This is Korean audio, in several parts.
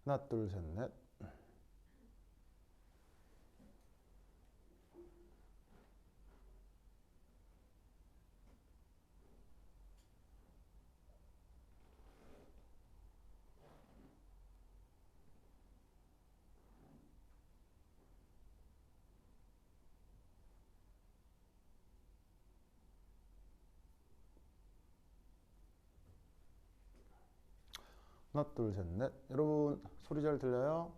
하나, 둘, 셋, 넷. 하나, 둘, 셋, 넷. 여러분 소리 잘 들려요?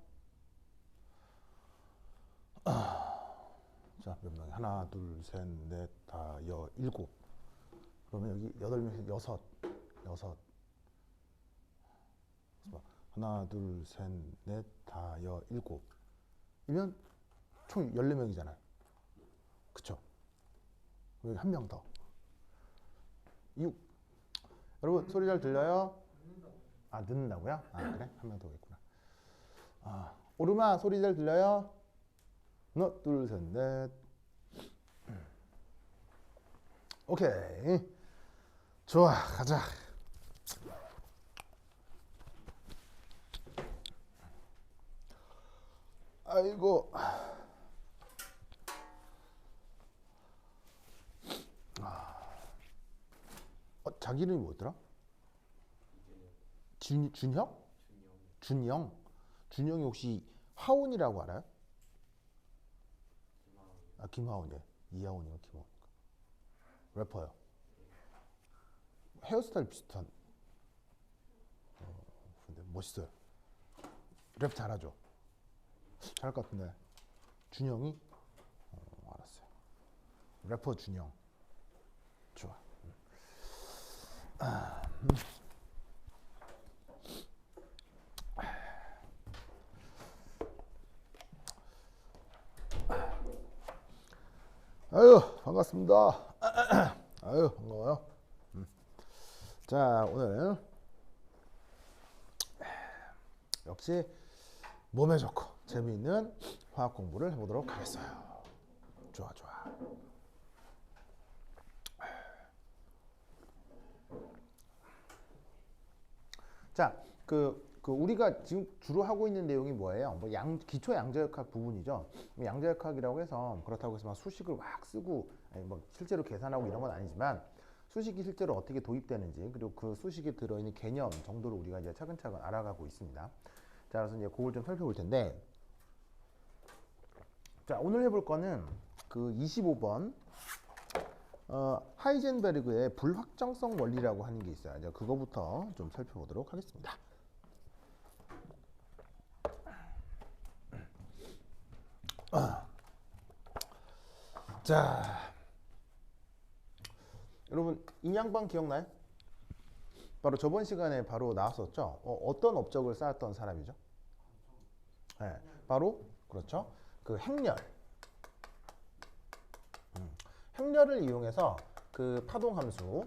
자, 몇 명? 하나, 둘, 셋, 넷, 다, 일곱. 그러면 여기 여덟 명에서 여섯. 하나, 둘, 셋, 넷, 다, 일곱. 이면 총 14명이잖아요. 그쵸? 여기 한 명 더. 6. 여러분 소리 잘 들려요? 아, 늦는다고요? 아, 그래? 한 명 더 오겠구나. 아, 오르마 소리 잘 들려요? 하나, 둘, 셋, 넷. 오케이. 좋아, 가자. 아이고. 자기 이름이 뭐더라? 준혁? 준영. 준영이 혹시 하온이라고 알아요? 아, 김하온이에요. 이하온이가 김하온. 래퍼요. 헤어스타일 비슷한. 근데 멋있어요. 랩 잘하죠. 잘할 것 같은데. 준영이? 알았어요. 래퍼 준영. 좋아. 아유, 반갑습니다. 아유, 반가워요. 자, 오늘 역시 몸에 좋고 재미있는 화학 공부를 해보도록 하겠어요. 좋아, 좋아. 자, 우리가 지금 주로 하고 있는 내용이 뭐예요? 뭐 기초 양자역학 부분이죠. 양자역학이라고 해서 그렇다고 해서 막 수식을 막 쓰고 아니 뭐 실제로 계산하고 이런 건 아니지만 수식이 실제로 어떻게 도입되는지 그리고 그 수식에 들어있는 개념 정도를 우리가 이제 차근차근 알아가고 있습니다. 자, 그래서 이제 그걸 좀 살펴볼 텐데, 자, 오늘 해볼 거는 그 25번 하이젠베르그의 불확정성 원리라고 하는 게 있어요. 이제 그거부터 좀 살펴보도록 하겠습니다. 자, 여러분 인양반 기억나요? 바로 저번 시간에 바로 나왔었죠. 어떤 업적을 쌓았던 사람이죠? 네, 바로 그렇죠. 그 행렬. 행렬을 이용해서 그 파동 함수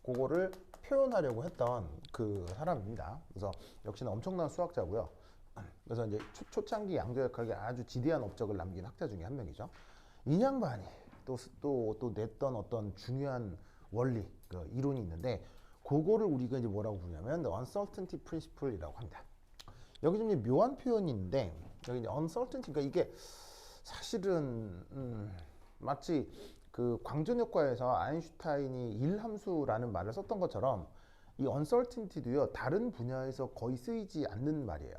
그거를 표현하려고 했던 그 사람입니다. 그래서 역시나 엄청난 수학자고요. 그래서 이제 초창기 양자역학에 아주 지대한 업적을 남긴 학자 중에 한 명이죠. 인양반이 또 냈던 어떤 중요한 원리, 그 이론이 있는데 그거를 우리가 이제 뭐라고 부르냐면 uncertainty principle이라고 합니다. 여기 좀 묘한 표현이 있는데 여기 이제 uncertainty, 그러니까 이게 사실은 마치 그 광전 효과에서 아인슈타인이 일함수라는 말을 썼던 것처럼 이 uncertainty도요 다른 분야에서 거의 쓰이지 않는 말이에요.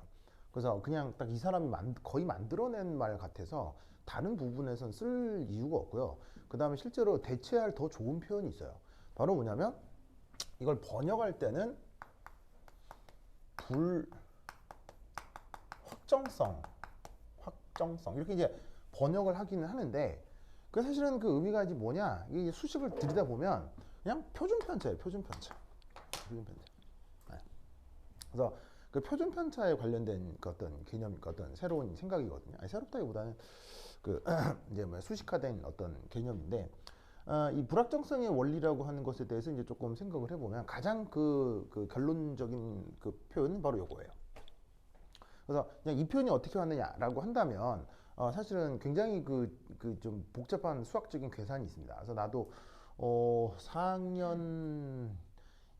그래서 그냥 딱 이 사람이 거의 만들어낸 말 같아서 다른 부분에선 쓸 이유가 없고요. 그 다음에 실제로 대체할 더 좋은 표현이 있어요. 바로 뭐냐면 이걸 번역할 때는 확정성 이렇게 이제 번역을 하기는 하는데 그 사실은 그 의미가 이제 뭐냐, 이 수식을 들이다 보면 그냥 표준편차예요. 표준편차. 네. 그래서 그 표준편차에 관련된 그 어떤 개념, 그 어떤 새로운 생각이거든요. 아니, 새롭다기보다는 그 이제 뭐 수식화된 어떤 개념인데, 이 불확정성의 원리라고 하는 것에 대해서 이제 조금 생각을 해보면 가장 그 결론적인 그 표현은 바로 요거예요. 그래서 그냥 이 표현이 어떻게 왔느냐라고 한다면 사실은 굉장히 그 좀 복잡한 수학적인 계산이 있습니다. 그래서 나도 4학년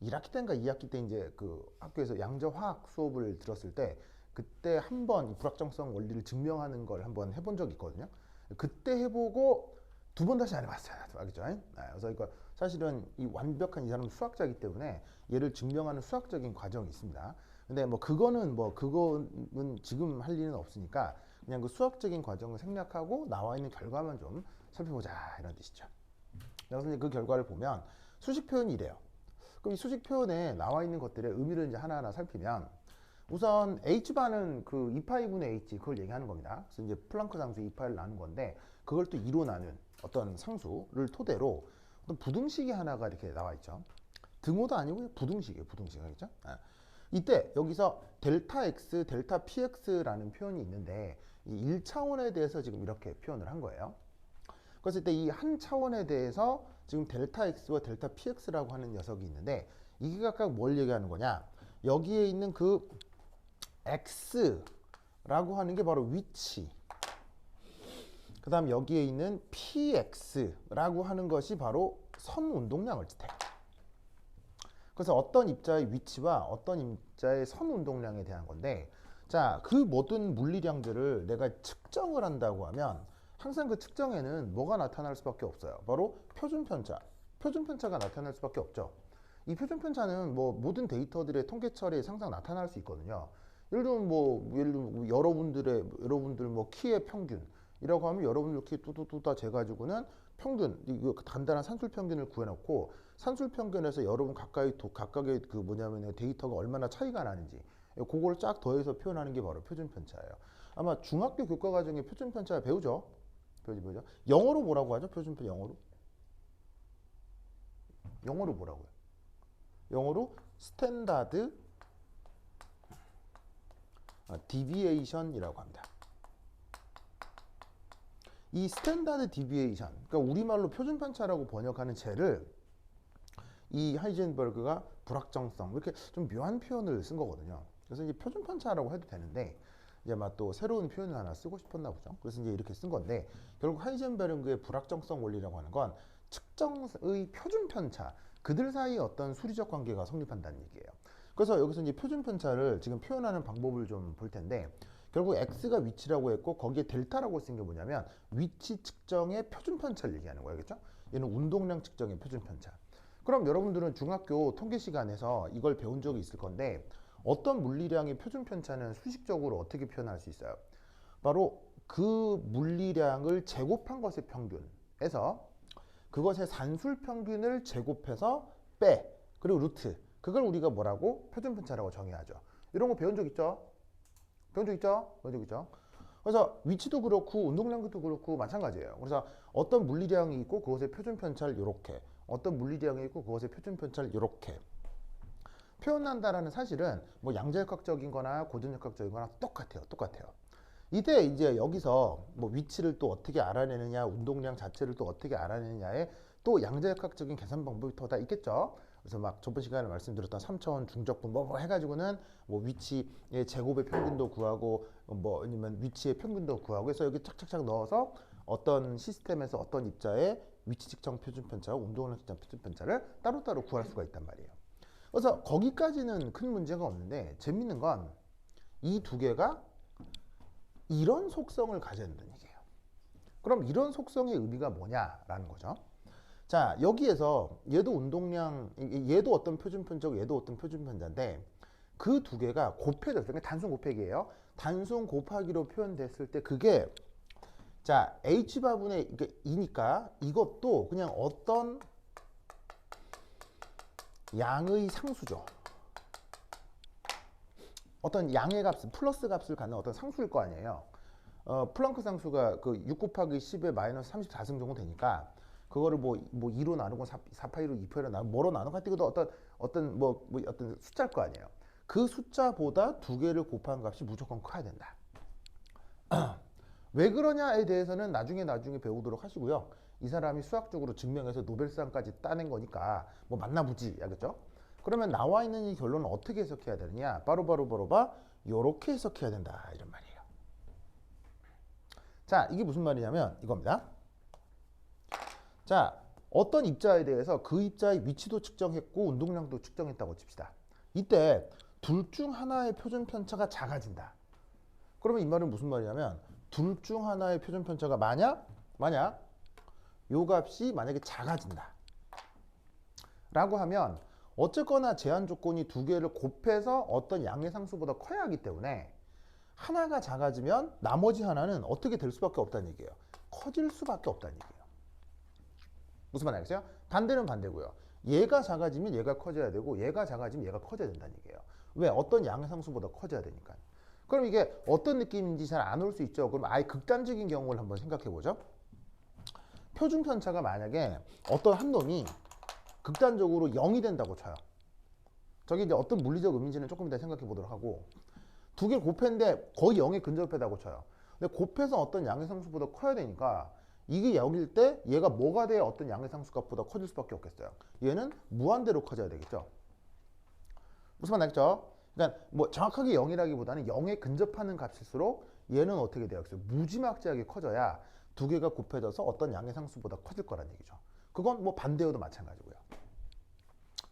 1학기 때인가 2학기 때 이제 그 학교에서 양자화학 수업을 들었을 때 그때 한번 불확정성 원리를 증명하는 걸 한번 해본 적이 있거든요. 그때 해보고 두 번 다시 안 해봤어요. 알겠죠? 그래서 이거 사실은 이 완벽한 이 사람은 수학자이기 때문에 얘를 증명하는 수학적인 과정이 있습니다. 근데 뭐 그거는 지금 할 일은 없으니까 그냥 그 수학적인 과정을 생략하고 나와 있는 결과만 좀 살펴보자 이런 뜻이죠. 그래서 이제 그 결과를 보면 수식 표현이 이래요. 그럼 이 수식 표현에 나와 있는 것들의 의미를 이제 하나하나 살피면 우선 H바는 그 2파이분의 H 그걸 얘기하는 겁니다. 그래서 이제 플랑크 상수 2파를 나눈 건데 그걸 또 2로 나눈 어떤 상수를 토대로 어떤 부등식이 하나가 이렇게 나와 있죠. 등호도 아니고 부등식이에요. 부등식 알겠죠? 이때 여기서 델타 x, 델타 px라는 표현이 있는데 이 1차원에 대해서 지금 이렇게 표현을 한 거예요. 그랬을 때 이 한 차원에 대해서 지금 델타 x와 델타 px라고 하는 녀석이 있는데 이게 각각 뭘 얘기하는 거냐? 여기에 있는 그 x라고 하는 게 바로 위치. 그 다음 여기에 있는 px라고 하는 것이 바로 선 운동량을 뜻해요. 그래서 어떤 입자의 위치와 어떤 입자의 선 운동량에 대한 건데 자, 그 모든 물리량들을 내가 측정을 한다고 하면 항상 그 측정에는 뭐가 나타날 수밖에 없어요. 바로 표준편차. 표준편차가 나타날 수밖에 없죠. 이 표준편차는 뭐 모든 데이터들의 통계 처리에 항상 나타날 수 있거든요. 예를 들면 여러분들 뭐 키의 평균이라고 하면 여러분들 키 뚜뚜뚜다 재가지고는 평균, 이거 간단한 산술 평균을 구해놓고 산술 평균에서 여러분 각각의 그 뭐냐면 데이터가 얼마나 차이가 나는지 그걸 쫙 더해서 표현하는 게 바로 표준편차예요. 아마 중학교 교과 과정에 표준편차 배우죠? 배우죠? 영어로 뭐라고 하죠? 표준편 영어로? 영어로 뭐라고요? 영어로 스탠다드 디비에이션이라고 합니다. 이 스탠다드 디비에이션, 그러니까 우리말로 표준편차라고 번역하는 쟤를 이 하이젠버그가 불확정성 이렇게 좀 묘한 표현을 쓴 거거든요. 그래서 이제 표준편차라고 해도 되는데 이제 막 또 새로운 표현을 하나 쓰고 싶었나 보죠. 그래서 이제 이렇게 쓴 건데 결국 하이젠베르그의 불확정성 원리라고 하는 건 측정의 표준편차 그들 사이에 어떤 수리적 관계가 성립한다는 얘기예요. 그래서 여기서 이제 표준편차를 지금 표현하는 방법을 좀 볼 텐데 결국 x가 위치라고 했고 거기에 델타라고 쓴 게 뭐냐면 위치 측정의 표준편차를 얘기하는 거예요. 그렇죠? 얘는 운동량 측정의 표준편차. 그럼 여러분들은 중학교 통계 시간에서 이걸 배운 적이 있을 건데 어떤 물리량의 표준편차는 수식적으로 어떻게 표현할 수 있어요? 바로 그 물리량을 제곱한 것의 평균에서 그것의 산술 평균을 제곱해서 빼 그리고 루트 그걸 우리가 뭐라고? 표준편차라고 정의하죠. 이런 거 배운 적 있죠? 배운 적 있죠? 배운 적 있죠? 그래서 위치도 그렇고 운동량도 그렇고 마찬가지예요. 그래서 어떤 물리량이 있고 그것의 표준편차를 이렇게 어떤 물리량이 있고 그것의 표준편차를 이렇게 표현한다라는 사실은 뭐 양자역학적인 거나 고전역학적인 거나 똑같아요. 이때 이제 여기서 뭐 위치를 또 어떻게 알아내느냐 운동량 자체를 또 어떻게 알아내느냐에 또 양자역학적인 계산 방법이 더 다 있겠죠. 그래서 막 저번 시간에 말씀드렸던 3차원 중적분 뭐 해가지고는 뭐 위치의 제곱의 평균도 구하고 뭐 아니면 위치의 평균도 구하고 해서 여기 착착착 넣어서 어떤 시스템에서 어떤 입자의 위치 측정 표준편차와 운동량 측정 표준편차를 따로따로 구할 수가 있단 말이에요. 그래서 거기까지는 큰 문제가 없는데 재밌는 건 이 두 개가 이런 속성을 가져야 된다는 얘기예요. 그럼 이런 속성의 의미가 뭐냐라는 거죠. 자, 여기에서 얘도 운동량, 얘도 어떤 표준편차고 얘도 어떤 표준편차인데 그 두 개가 곱해졌어요. 그러니까 단순 곱하기예요. 단순 곱하기로 표현됐을 때 그게 자, h바분의 2니까 이것도 그냥 어떤 양의 상수죠. 어떤 양의 값, 플러스 값을 갖는 어떤 상수일 거 아니에요. 플랑크 상수가 그 6 곱하기 10의 마이너스 34승 정도 되니까 그거를 뭐 2로 나누고 4파이로 2파이로 나누고 뭐로 나누고 하여튼 어떤 어떤 숫자일 거 아니에요. 그 숫자보다 두 개를 곱한 값이 무조건 커야 된다. 왜 그러냐에 대해서는 나중에 배우도록 하시고요. 이 사람이 수학적으로 증명해서 노벨상까지 따낸 거니까 뭐 만나보지, 알겠죠? 그러면 나와 있는 이 결론은 어떻게 해석해야 되느냐? 바로 요렇게 해석해야 된다 이런 말이에요. 자, 이게 무슨 말이냐면 이겁니다. 자, 어떤 입자에 대해서 그 입자의 위치도 측정했고 운동량도 측정했다고 칩시다. 이때 둘 중 하나의 표준 편차가 작아진다. 그러면 이 말은 무슨 말이냐면 둘 중 하나의 표준 편차가 만약 요 값이 만약에 작아진다 라고 하면 어쨌거나 제한 조건이 두 개를 곱해서 어떤 양의 상수보다 커야 하기 때문에 하나가 작아지면 나머지 하나는 어떻게 될 수밖에 없다는 얘기예요. 커질 수밖에 없다는 얘기예요. 무슨 말 알겠어요? 반대는 반대고요. 얘가 작아지면 얘가 커져야 되고 얘가 작아지면 얘가 커져야 된다는 얘기예요. 왜? 어떤 양의 상수보다 커져야 되니까. 그럼 이게 어떤 느낌인지 잘 안 올 수 있죠. 그럼 아예 극단적인 경우를 한번 생각해 보죠. 표준 편차가 만약에 어떤 한 놈이 극단적으로 0이 된다고 쳐요. 저게 이제 어떤 물리적 의미인지는 조금 이따 생각해 보도록 하고, 두 개를 곱했는데 거의 0에 근접하다고 쳐요. 근데 곱해서 어떤 양의 상수보다 커야 되니까 이게 0일 때 얘가 뭐가 돼야 어떤 양의 상수값보다 커질 수밖에 없겠어요. 얘는 무한대로 커져야 되겠죠. 무슨 말 알겠죠? 그러니까 뭐 정확하게 0이라기보다는 0에 근접하는 값일수록 얘는 어떻게 되겠어요? 무지막지하게 커져야 두 개가 곱해져서 어떤 양의 상수보다 커질 거란 얘기죠. 그건 뭐 반대여도 마찬가지고요.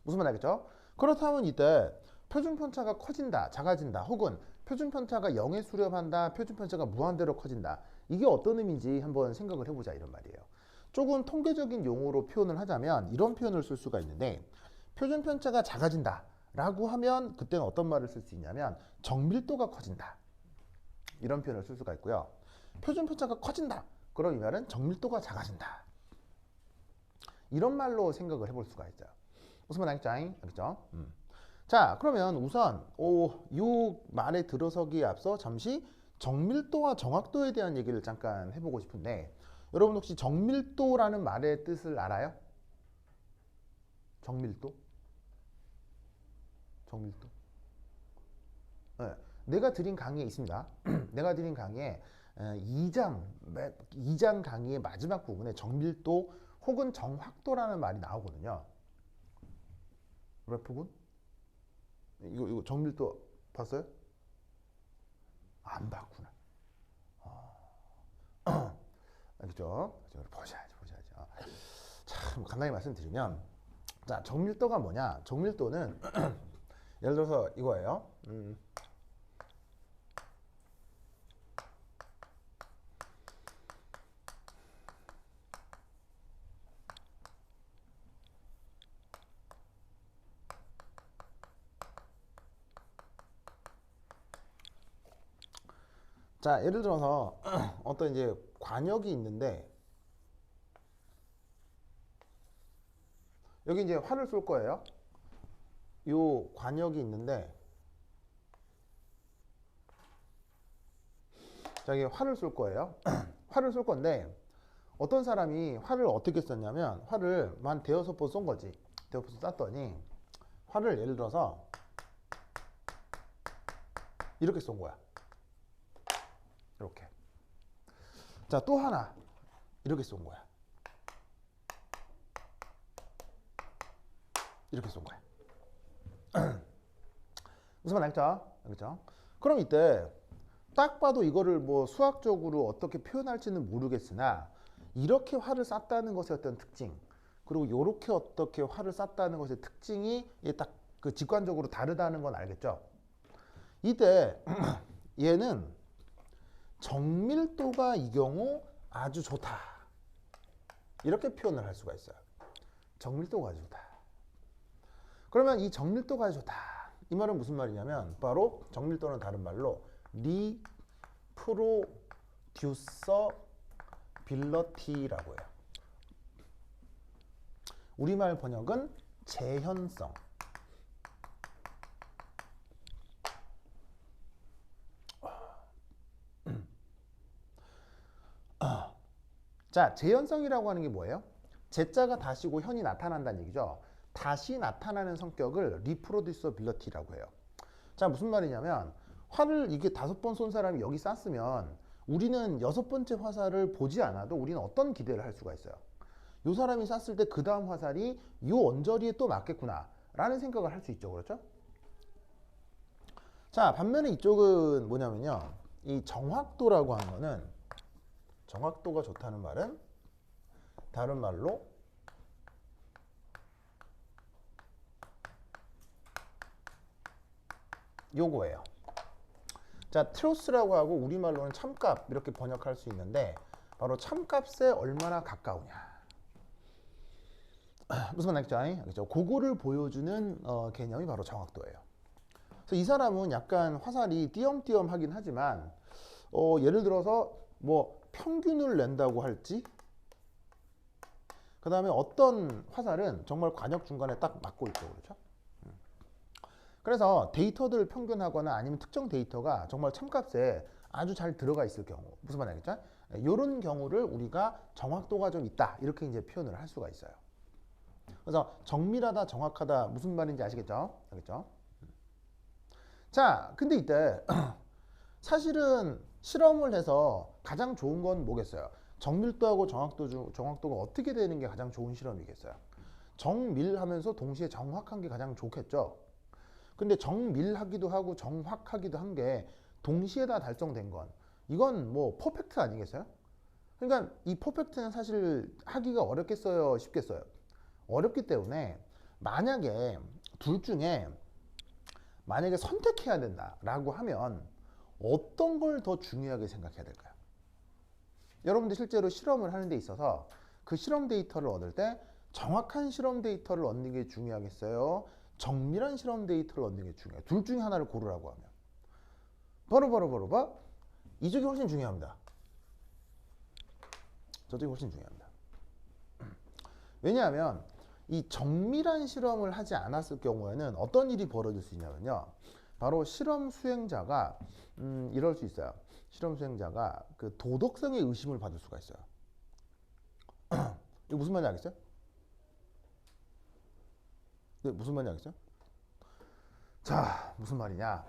무슨 말 알겠죠? 그렇다면 이때 표준 편차가 커진다, 작아진다, 혹은 표준 편차가 0에 수렴한다, 표준 편차가 무한대로 커진다. 이게 어떤 의미인지 한번 생각을 해보자 이런 말이에요. 조금 통계적인 용어로 표현을 하자면 이런 표현을 쓸 수가 있는데, 표준 편차가 작아진다 라고 하면 그때는 어떤 말을 쓸 수 있냐면 정밀도가 커진다 이런 표현을 쓸 수가 있고요. 표준 편차가 커진다 그럼 이 말은 정밀도가 작아진다 이런 말로 생각을 해볼 수가 있어요. 무슨 말 알겠죠? 알겠죠? 자, 그러면 우선 이 말에 들어서기에 앞서 잠시 정밀도와 정확도에 대한 얘기를 잠깐 해보고 싶은데, 여러분 혹시 정밀도라는 말의 뜻을 알아요? 정밀도? 정밀도? 네, 내가 드린 강의에 있습니다. 내가 드린 강의에 2장 강의의 마지막 부분에 정밀도 혹은 정확도라는 말이 나오거든요. 레프군? 이거 정밀도 봤어요? 안 봤구나. 알겠죠? 보셔야죠. 참 간단히 말씀드리면, 자, 정밀도가 뭐냐? 정밀도는 예를 들어서 이거예요. 자, 예를 들어서 어떤 이제 관역이 있는데 여기 이제 활을 쏠 거예요. 요 관역이 있는데, 자, 이게 활을 쏠 거예요. 활을 쏠 건데 어떤 사람이 활을 어떻게 썼냐면 활을 한 대여섯 번 쏜 거지. 대여섯 번 쐈더니 활을 예를 들어서 이렇게 쏜 거야. 이렇게. 자, 또 하나 이렇게 쏜 거야. 이렇게 쏜 거야. 무슨 말 알겠죠? 알겠죠? 그럼 이때 딱 봐도 이거를 뭐 수학적으로 어떻게 표현할지는 모르겠으나 이렇게 활을 쐈다는 것의 어떤 특징, 그리고 이렇게 어떻게 활을 쐈다는 것의 특징이 딱 그 직관적으로 다르다는 건 알겠죠? 이때 얘는 정밀도가 이 경우 아주 좋다 이렇게 표현을 할 수가 있어요. 정밀도가 아주 좋다. 그러면 이 정밀도가 아주 좋다 이 말은 무슨 말이냐면 바로 정밀도는 다른 말로 리프로듀서빌러티라고 해요. 우리말 번역은 재현성. 자, 재현성이라고 하는 게 뭐예요? 제자가 다시고 현이 나타난다는 얘기죠. 다시 나타나는 성격을 리프로듀서빌러티라고 해요. 자, 무슨 말이냐면 활을 이게 5번 쏜 사람이 여기 쐈으면 우리는 6번째 화살을 보지 않아도 우리는 어떤 기대를 할 수가 있어요. 이 사람이 쐈을 때 그 다음 화살이 이 언저리에 또 맞겠구나 라는 생각을 할 수 있죠. 그렇죠? 자, 반면에 이쪽은 뭐냐면요, 이 정확도라고 하는 거는, 정확도가 좋다는 말은 다른 말로 요거예요. 자, truth라고 하고 우리말로는 참값 이렇게 번역할 수 있는데 바로 참값에 얼마나 가까우냐. 무슨 말인지 알겠죠? 그거를 보여주는 개념이 바로 정확도예요. 그래서 이 사람은 약간 화살이 띄엄띄엄하긴 하지만 예를 들어서 뭐 평균을 낸다고 할지, 그 다음에 어떤 화살은 정말 관역 중간에 딱 맞고 있고 그렇죠? 그래서 데이터들을 평균하거나 아니면 특정 데이터가 정말 참값에 아주 잘 들어가 있을 경우, 무슨 말인지 알겠죠? 이런 경우를 우리가 정확도가 좀 있다 이렇게 이제 표현을 할 수가 있어요. 그래서 정밀하다, 정확하다 무슨 말인지 아시겠죠? 알겠죠? 자, 근데 이때 사실은 실험을 해서 가장 좋은 건 뭐겠어요? 정밀도하고 정확도가 어떻게 되는 게 가장 좋은 실험이겠어요? 정밀하면서 동시에 정확한 게 가장 좋겠죠? 근데 정밀하기도 하고 정확하기도 한 게 동시에 다 달성된 건 이건 뭐 퍼펙트 아니겠어요? 그러니까 이 퍼펙트는 사실 하기가 어렵겠어요? 쉽겠어요? 어렵기 때문에 만약에 둘 중에 만약에 선택해야 된다라고 하면 어떤 걸 더 중요하게 생각해야 될까요? 여러분들 실제로 실험을 하는 데 있어서 그 실험 데이터를 얻을 때 정확한 실험 데이터를 얻는 게 중요하겠어요? 정밀한 실험 데이터를 얻는 게 중요해요? 둘 중에 하나를 고르라고 하면 바로 이쪽이 훨씬 중요합니다. 저쪽이 훨씬 중요합니다. 왜냐하면 이 정밀한 실험을 하지 않았을 경우에는 어떤 일이 벌어질 수 있냐면요. 바로 실험 수행자가 이럴 수 있어요. 실험 수행자가 그 도덕성의 의심을 받을 수가 있어요. 이거 무슨 말인지 알겠어요? 네, 무슨 말인지 알겠어요? 자, 무슨 말이냐?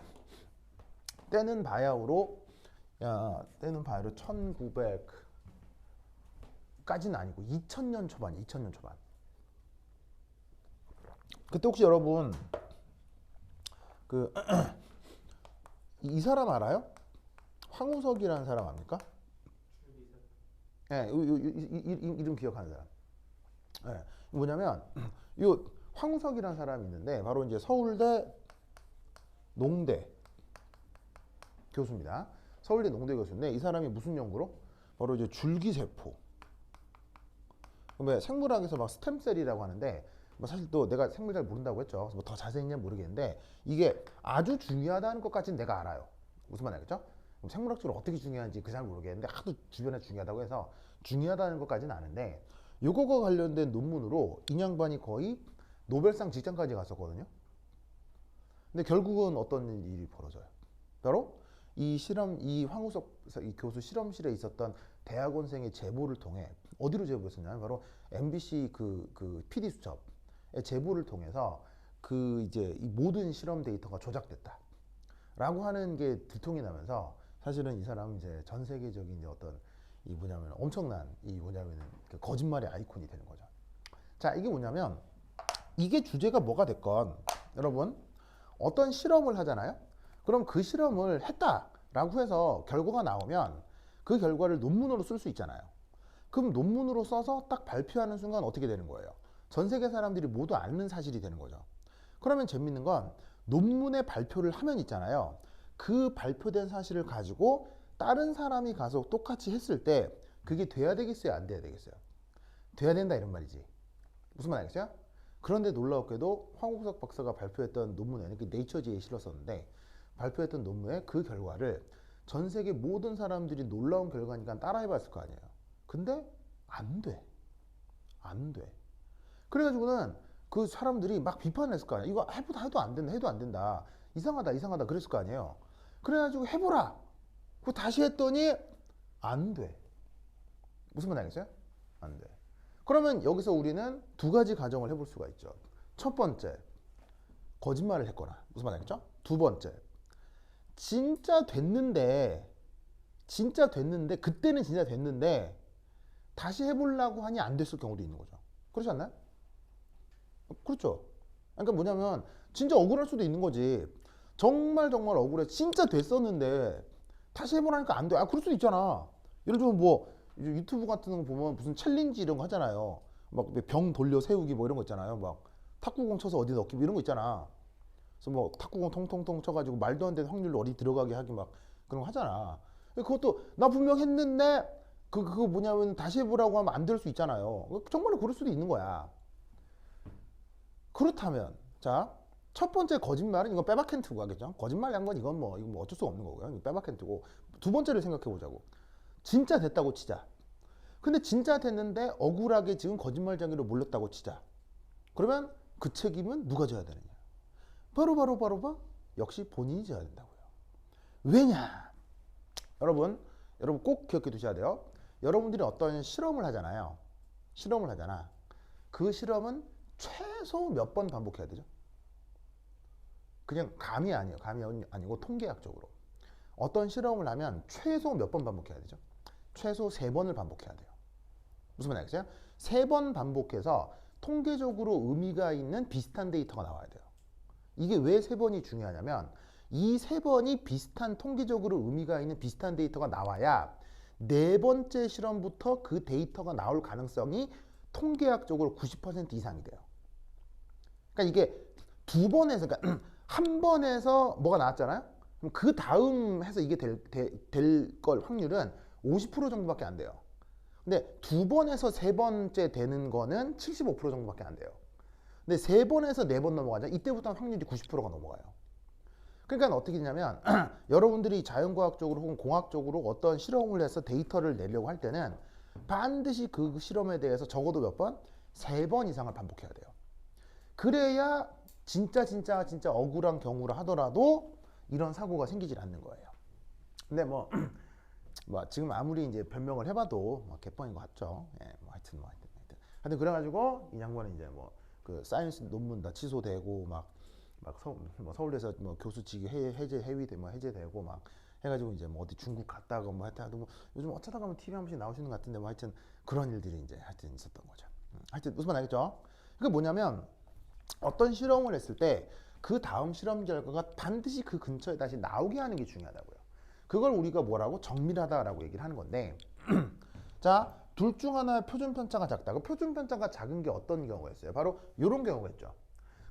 때는 바야흐로 1900까지는 아니고 2000년 초반. 그때 혹시 여러분 그 이 사람 알아요? 황우석이라는 사람 압니까? 네, 이름 기억하는 사람. 네, 뭐냐면 요 황우석이라는 사람이 있는데 바로 이제 서울대 농대 교수입니다. 서울대 농대 교수인데 이 사람이 무슨 연구로? 바로 이제 줄기세포. 생물학에서 막 스템셀이라고 하는데 뭐 사실 또 내가 생물 잘 모른다고 했죠. 뭐 더 자세히는 모르겠는데 이게 아주 중요하다는 것까지는 내가 알아요. 무슨 말이야, 그죠? 생물학적으로 어떻게 중요한지 그 잘 모르겠는데 하도 주변에 중요하다고 해서 중요하다는 것까지는 아는데 요거가 관련된 논문으로 인양반이 거의 노벨상 직전까지 갔었거든요. 근데 결국은 어떤 일이 벌어져요? 바로 이 황우석 이 교수 실험실에 있었던 대학원생의 제보를 통해 어디로 제보했었냐면 바로 MBC 그 PD 수첩의 제보를 통해서 그 이제 이 모든 실험 데이터가 조작됐다라고 하는 게 들통이 나면서 사실은 이 사람은 이제 전 세계적인 이제 어떤 이 뭐냐면 엄청난 이 뭐냐면은 그 거짓말의 아이콘이 되는 거죠. 자, 이게 뭐냐면 이게 주제가 뭐가 됐건 여러분 어떤 실험을 하잖아요. 그럼 그 실험을 했다라고 해서 결과가 나오면 그 결과를 논문으로 쓸 수 있잖아요. 그럼 논문으로 써서 딱 발표하는 순간 어떻게 되는 거예요? 전 세계 사람들이 모두 아는 사실이 되는 거죠. 그러면 재밌는 건 논문에 발표를 하면 있잖아요. 그 발표된 사실을 가지고 다른 사람이 가서 똑같이 했을 때 그게 돼야 되겠어요? 안 돼야 되겠어요? 돼야 된다 이런 말이지. 무슨 말 알겠어요? 그런데 놀라웠게도 황우석 박사가 발표했던 논문에는 그 네이처지에 실었었는데 발표했던 논문의 그 결과를 전 세계 모든 사람들이 놀라운 결과니까 따라해봤을 거 아니에요. 근데 안 돼. 안 돼. 그래가지고는 그 사람들이 막 비판을 했을 거 아니에요. 이거 해도 안 된다. 해도 안 된다. 이상하다. 그랬을 거 아니에요. 그래가지고 해보라. 그거 다시 했더니 안 돼. 무슨 말 알겠어요? 안 돼. 그러면 여기서 우리는 두 가지 가정을 해볼 수가 있죠. 첫 번째, 거짓말을 했거나 무슨 말 알겠죠? 두 번째, 진짜 됐는데 그때는 진짜 됐는데 다시 해보려고 하니 안 됐을 경우도 있는 거죠. 그렇지 않나요? 그렇죠. 그러니까 뭐냐면 진짜 억울할 수도 있는 거지. 정말 억울해. 진짜 됐었는데 다시 해보라니까 안 돼. 그럴 수도 있잖아. 예를 들면 뭐 유튜브 같은 거 보면 무슨 챌린지 이런 거 하잖아요. 막 병 돌려 세우기 뭐 이런 거 있잖아요. 막 탁구공 쳐서 어디 넣기 뭐 이런 거 있잖아. 그래서 뭐 탁구공 통통통 쳐가지고 말도 안 되는 확률로 어디 들어가게 하기 막 그런 거 하잖아. 그것도 나 분명 했는데 그거 뭐냐면 다시 해보라고 하면 안 될 수 있잖아요. 정말로 그럴 수도 있는 거야. 그렇다면 자, 첫 번째 거짓말은 이건 빼박캔트고 하겠죠. 거짓말 한 건 이건 뭐 어쩔 수 없는 거고요. 빼박캔트고 두 번째를 생각해 보자고. 진짜 됐다고 치자. 근데 진짜 됐는데 억울하게 지금 거짓말쟁이로 몰렸다고 치자. 그러면 그 책임은 누가 져야 되느냐? 바로 역시 본인이 져야 된다고요. 왜냐? 여러분 꼭 기억해 두셔야 돼요. 여러분들이 어떤 실험을 하잖아요. 실험을 하잖아. 그 실험은 최소 몇 번 반복해야 되죠? 그냥 감이 아니에요. 감이 아니고 통계학적으로. 어떤 실험을 하면 최소 몇 번 반복해야 되죠? 최소 3번을 반복해야 돼요. 무슨 말인지 알겠어요? 3번 반복해서 통계적으로 의미가 있는 비슷한 데이터가 나와야 돼요. 이게 왜 3번이 중요하냐면 이 3번이 비슷한 통계적으로 의미가 있는 비슷한 데이터가 나와야 4번째 실험부터 그 데이터가 나올 가능성이 통계학적으로 90% 이상이 돼요. 그러니까 이게 두 번에서, 그러니까 한 번에서 뭐가 나왔잖아요? 그럼 그 다음 해서 이게 될 걸 확률은 50% 정도밖에 안 돼요. 근데 두 번에서 세 번째 되는 거는 75% 정도밖에 안 돼요. 근데 세 번에서 네 번 넘어가잖아요. 이때부터는 확률이 90%가 넘어가요. 그러니까 어떻게 되냐면 여러분들이 자연과학적으로 혹은 공학적으로 어떤 실험을 해서 데이터를 내려고 할 때는 반드시 그 실험에 대해서 적어도 몇 번? 3번 이상을 반복해야 돼요. 그래야 진짜 억울한 경우를 하더라도 이런 사고가 생기질 않는 거예요. 근데 뭐 지금 아무리 이제 변명을 해봐도 개뻥인 것 같죠. 예, 하여튼 그래가지고 이 양반은 이제 그 사이언스 논문 다 취소되고 서울대에서 교수직이 해제되고 막 해가지고 이제 어디 중국 갔다가 하여튼 요즘 어쩌다 가면 TV 한 번씩 나오시는 것 같은데 하여튼 그런 일들이 이제 하여튼 있었던 거죠. 하여튼 무슨 말 알겠죠? 그게 뭐냐면 어떤 실험을 했을 때 그 다음 실험 결과가 반드시 그 근처에 다시 나오게 하는 게 중요하다고요. 그걸 우리가 뭐라고? 정밀하다라고 얘기를 하는 건데 자, 둘 중 하나의 표준 편차가 작다. 그 표준 편차가 작은 게 어떤 경우가 있어요? 바로 이런 경우가 있죠.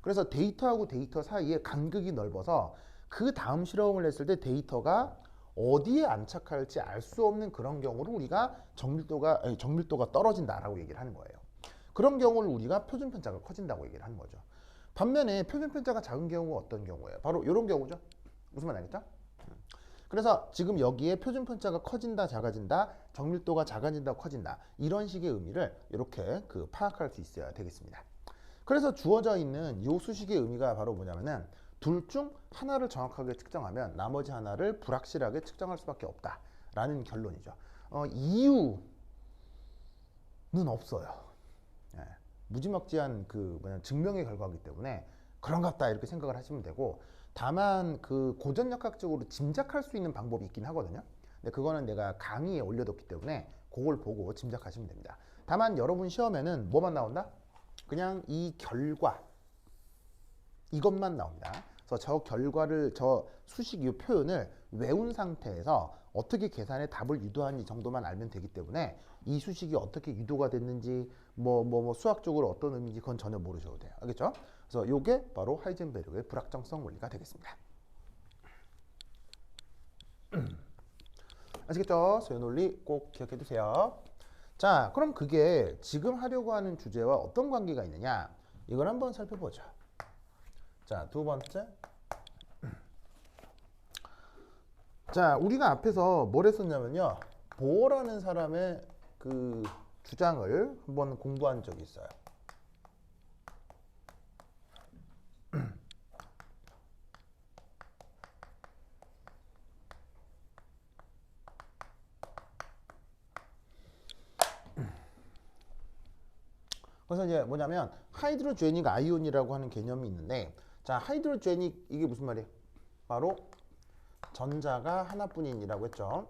그래서 데이터하고 데이터 사이에 간극이 넓어서 그 다음 실험을 했을 때 데이터가 어디에 안착할지 알 수 없는 그런 경우를 우리가 정밀도가 떨어진다라고 얘기를 하는 거예요. 그런 경우를 우리가 표준 편차가 커진다고 얘기를 하는 거죠. 반면에 표준 편차가 작은 경우가 어떤 경우예요? 바로 이런 경우죠. 무슨 말 알겠죠? 그래서 지금 여기에 표준 편차가 커진다, 작아진다, 정밀도가 작아진다, 커진다 이런 식의 의미를 이렇게 파악할 수 있어야 되겠습니다. 그래서 주어져 있는 이 수식의 의미가 바로 뭐냐면은 둘 중 하나를 정확하게 측정하면 나머지 하나를 불확실하게 측정할 수밖에 없다라는 결론이죠. 이유는 없어요. 예, 무지막지한 증명의 결과이기 때문에 그런갑다 이렇게 생각을 하시면 되고, 다만 그 고전역학적으로 짐작할 수 있는 방법이 있긴 하거든요. 근데 그거는 내가 강의에 올려뒀기 때문에 그걸 보고 짐작하시면 됩니다. 다만 여러분 시험에는 뭐만 나온다? 그냥 이 결과 이것만 나옵니다. 그래서 저 결과를 저 수식 이 표현을 외운 상태에서 어떻게 계산에 답을 유도하는지 정도만 알면 되기 때문에 이 수식이 어떻게 유도가 됐는지 수학적으로 어떤 의미인지 그건 전혀 모르셔도 돼요. 알겠죠? 그래서 요게 바로 하이젠베르그의 불확정성 원리가 되겠습니다. 아시겠죠? 소요 논리 꼭 기억해 두세요. 자, 그럼 그게 지금 하려고 하는 주제와 어떤 관계가 있느냐? 이걸 한번 살펴보죠. 자, 두 번째. 자, 우리가 앞에서 뭘 했었냐면요. 보어라는 사람의 그 주장을 한번 공부한 적이 있어요. 그래서 이제 뭐냐면 하이드로제닉 아이온이라고 하는 개념이 있는데, 자, 하이드로제닉 이게 무슨 말이에요? 바로 전자가 하나뿐인이라고 했죠.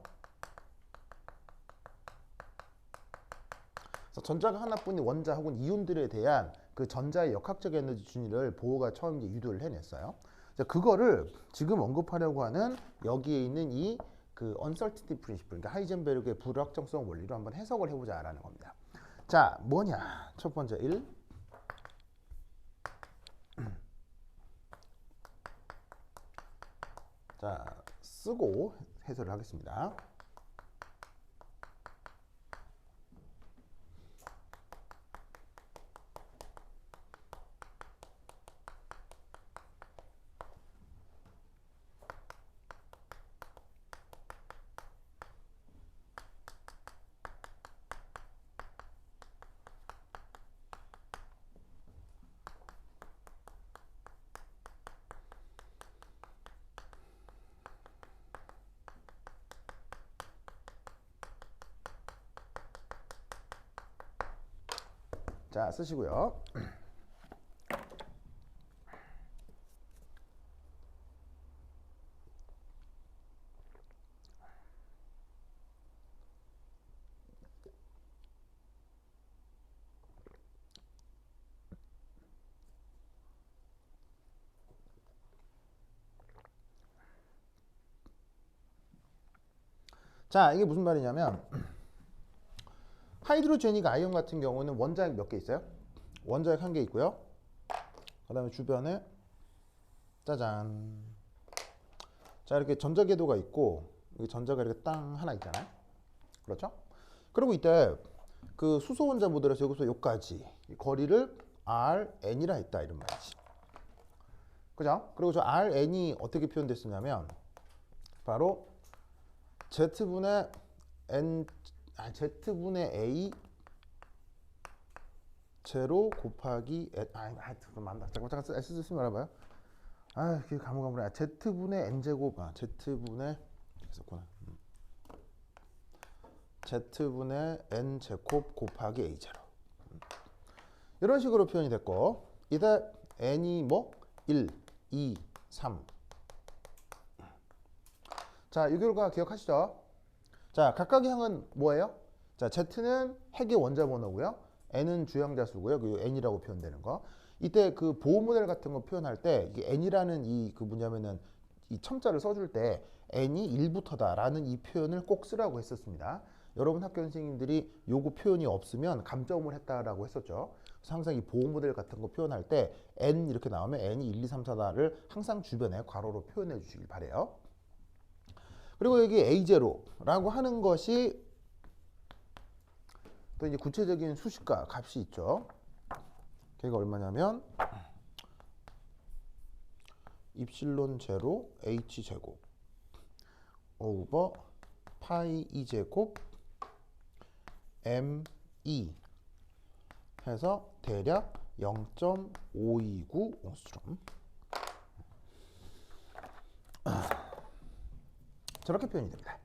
그래서 전자가 하나뿐인 원자 혹은 이온들에 대한 그 전자의 역학적 에너지 준위를 보어가 처음 이제 유도를 해냈어요. 그거를 지금 언급하려고 하는 여기에 있는 이 그 uncertainty principle, 그러니까 하이젠베르그의 불확정성 원리로 한번 해석을 해보자라는 겁니다. 자, 뭐냐? 첫 번째 1. 자, 쓰고 해설을 하겠습니다. 자, 쓰시고요. 자, 이게 무슨 말이냐면 하이드로제닉 아이온 같은 경우는 원자핵 몇 개 있어요? 원자핵 한 개 있고요. 그 다음에 주변에 짜잔. 자, 이렇게 전자궤도가 있고 여기 전자가 이렇게 땅 하나 있잖아요. 그렇죠? 그리고 이때 그 수소 원자 모델에서 여기서 여기까지 거리를 Rn이라 했다 이런 말이지. 그죠? 그리고 저 Rn이 어떻게 표현됐었냐면 바로 Z분의 N Z분의 A 제로 곱하기 잠깐 S 쓰지 말아봐요. 그게 가물가물해. Z분의 N제곱 Z분의 있었구나. Z분의 N제곱 곱하기 A 제로 이런 식으로 표현이 됐고 이때 N이 뭐? 1, 2, 3 자, 이 결과 기억하시죠? 자, 각각의 항은 뭐예요? 자, Z는 핵의 원자 번호고요. N은 주양자 수고요. 그 N이라고 표현되는 거. 이때 그 보호 모델 같은 거 표현할 때 이게 N이라는 이 그 뭐냐면은 이 첨자를 써줄 때 N이 1부터다라는 이 표현을 꼭 쓰라고 했었습니다. 여러분 학교 선생님들이 요거 표현이 없으면 감점을 했다라고 했었죠. 그래서 항상 이 보호 모델 같은 거 표현할 때 N 이렇게 나오면 N이 1, 2, 3, 4다를 항상 주변에 괄호로 표현해 주시길 바래요. 그리고 여기 A0라고 하는 것이 또 이제 구체적인 수식과 값이 있죠. 걔가 얼마냐면 입실론 제로 H 제곱 오버 파이 E 제곱 M2 해서 대략 0.529 옹스트롬. 저렇게 표현이 됩니다.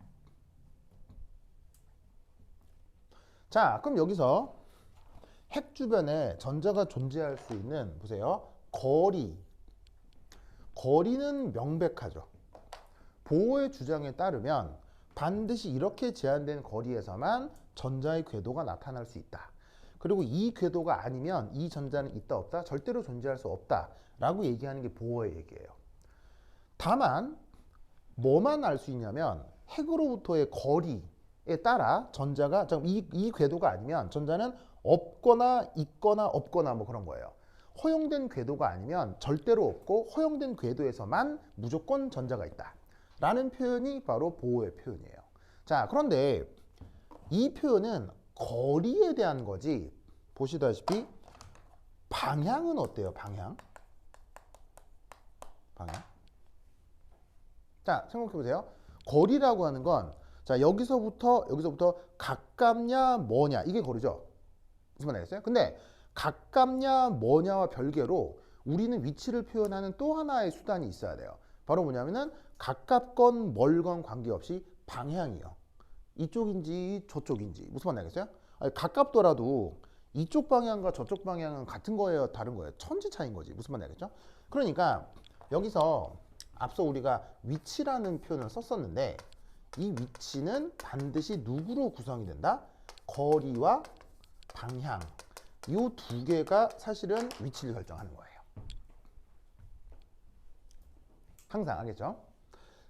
자, 그럼 여기서 핵 주변에 전자가 존재할 수 있는 보세요. 거리는 명백하죠. 보호의 주장에 따르면 반드시 이렇게 제한된 거리에서만 전자의 궤도가 나타날 수 있다. 그리고 이 궤도가 아니면 이 전자는 있다 없다 절대로 존재할 수 없다 라고 얘기하는 게 보호의 얘기예요. 다만 뭐만 알 수 있냐면 핵으로부터의 거리에 따라 전자가 이 궤도가 아니면 전자는 없거나 있거나 없거나 뭐 그런 거예요. 허용된 궤도가 아니면 절대로 없고 허용된 궤도에서만 무조건 전자가 있다 라는 표현이 바로 보호의 표현이에요. 자, 그런데 이 표현은 거리에 대한 거지 보시다시피 방향은 어때요? 방향. 자, 생각해 보세요. 거리라고 하는 건 자, 여기서부터 가깝냐 뭐냐 이게 거리죠. 무슨 말 알겠어요? 근데 가깝냐 뭐냐와 별개로 우리는 위치를 표현하는 또 하나의 수단이 있어야 돼요. 바로 뭐냐면은 가깝건 멀건 관계없이 방향이요. 이쪽인지 저쪽인지 무슨 말 알겠어요? 아니, 가깝더라도 이쪽 방향과 저쪽 방향은 같은 거예요, 다른 거예요? 천지 차이인 거지. 무슨 말 알겠죠? 그러니까 여기서 앞서 우리가 위치라는 표현을 썼었는데 이 위치는 반드시 누구로 구성이 된다? 거리와 방향 이 두 개가 사실은 위치를 결정하는 거예요. 항상 알겠죠?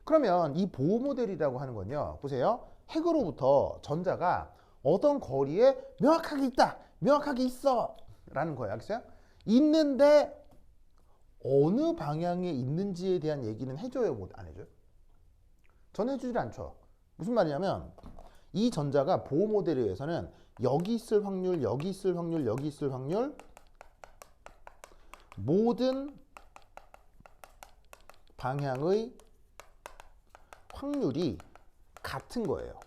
그러면 이 보호 모델이라고 하는 건요. 보세요. 핵으로부터 전자가 어떤 거리에 명확하게 있다. 명확하게 있어. 라는 거예요. 알겠어요? 있는데 어느 방향에 있는지에 대한 얘기는 해줘요? 못 안 해줘요? 전해주질 않죠. 무슨 말이냐면 이 전자가 보호 모델에 의해서는 여기 있을 확률, 여기 있을 확률, 여기 있을 확률 모든 방향의 확률이 같은 거예요.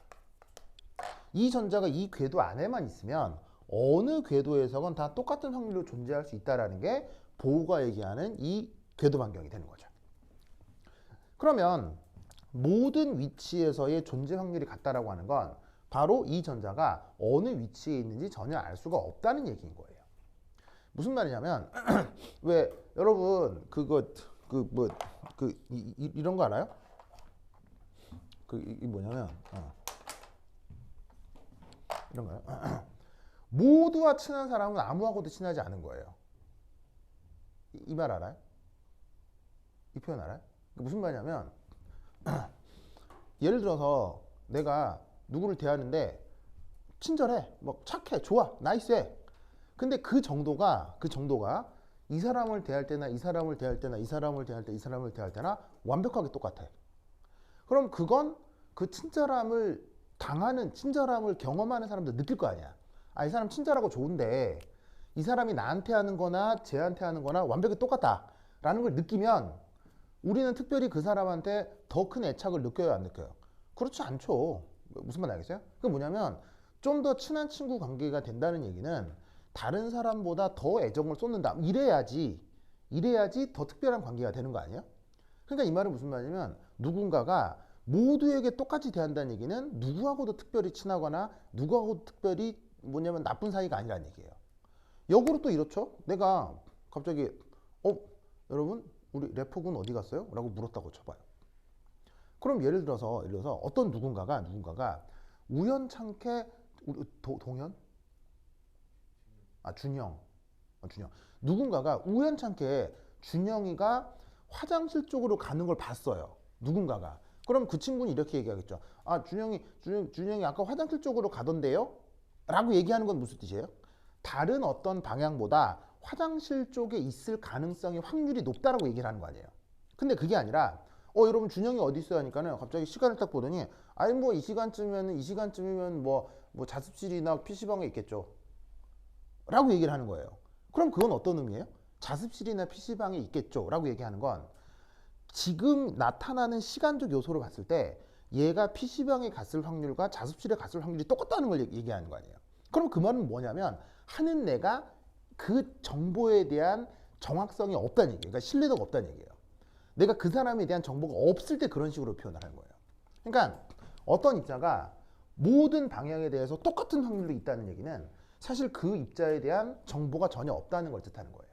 이 전자가 이 궤도 안에만 있으면 어느 궤도에서건 다 똑같은 확률로 존재할 수 있다는 게 보호가 얘기하는 이 궤도 반경이 되는 거죠. 그러면 모든 위치에서의 존재 확률이 같다라고 하는 건 바로 이 전자가 어느 위치에 있는지 전혀 알 수가 없다는 얘기인 거예요. 무슨 말이냐면 왜 여러분 이런 거 알아요? 이 뭐냐면 이런 거요. 모두와 친한 사람은 아무하고도 친하지 않은 거예요. 이 말 알아요? 이 표현 알아요? 무슨 말이냐면 예를 들어서 내가 누구를 대하는데 친절해, 뭐 착해, 좋아, 나이스해. 근데 그 정도가 이 사람을 대할 때나 이 사람을 대할 때나 이 사람을 대할 때 이 사람을 대할 때나 완벽하게 똑같아. 그럼 그건 그 친절함을 경험하는 사람도 느낄 거 아니야. 아, 이 사람 친절하고 좋은데 이 사람이 나한테 하는 거나 쟤한테 하는 거나 완벽히 똑같다 라는 걸 느끼면 우리는 특별히 그 사람한테 더 큰 애착을 느껴요, 안 느껴요? 그렇지 않죠. 무슨 말 알겠어요? 그게 뭐냐면 좀 더 친한 친구 관계가 된다는 얘기는 다른 사람보다 더 애정을 쏟는다. 이래야지 더 특별한 관계가 되는 거 아니에요? 그러니까 이 말은 무슨 말이냐면 누군가가 모두에게 똑같이 대한다는 얘기는 누구하고도 특별히 친하거나 누구하고도 특별히 뭐냐면 나쁜 사이가 아니라는 얘기예요. 역으로 또 이렇죠. 내가 갑자기 여러분 우리 래퍼군 어디 갔어요? 라고 물었다고 쳐봐요. 그럼 예를 들어서 어떤 누군가가 우연찮게 동현? 준영. 누군가가 우연찮게 준영이가 화장실 쪽으로 가는 걸 봤어요. 누군가가. 그럼 그 친구는 이렇게 얘기하겠죠. 준영이 아까 화장실 쪽으로 가던데요? 라고 얘기하는 건 무슨 뜻이에요? 다른 어떤 방향보다 화장실 쪽에 있을 가능성이 확률이 높다라고 얘기를 하는 거 아니에요. 근데 그게 아니라 여러분 준영이 어디 있어요 하니까는 갑자기 시간을 딱 보더니 아니 뭐 이 시간쯤이면 뭐 자습실이나 PC방에 있겠죠. 라고 얘기를 하는 거예요. 그럼 그건 어떤 의미예요? 자습실이나 PC방에 있겠죠. 라고 얘기하는 건 지금 나타나는 시간적 요소로 봤을 때 얘가 PC방에 갔을 확률과 자습실에 갔을 확률이 똑같다는 걸 얘기하는 거 아니에요. 그럼 그 말은 뭐냐면 하는 내가 그 정보에 대한 정확성이 없다는 얘기예요. 그러니까 신뢰도가 없다는 얘기예요. 내가 그 사람에 대한 정보가 없을 때 그런 식으로 표현을 하는 거예요. 그러니까 어떤 입자가 모든 방향에 대해서 똑같은 확률로 있다는 얘기는 사실 그 입자에 대한 정보가 전혀 없다는 걸 뜻하는 거예요.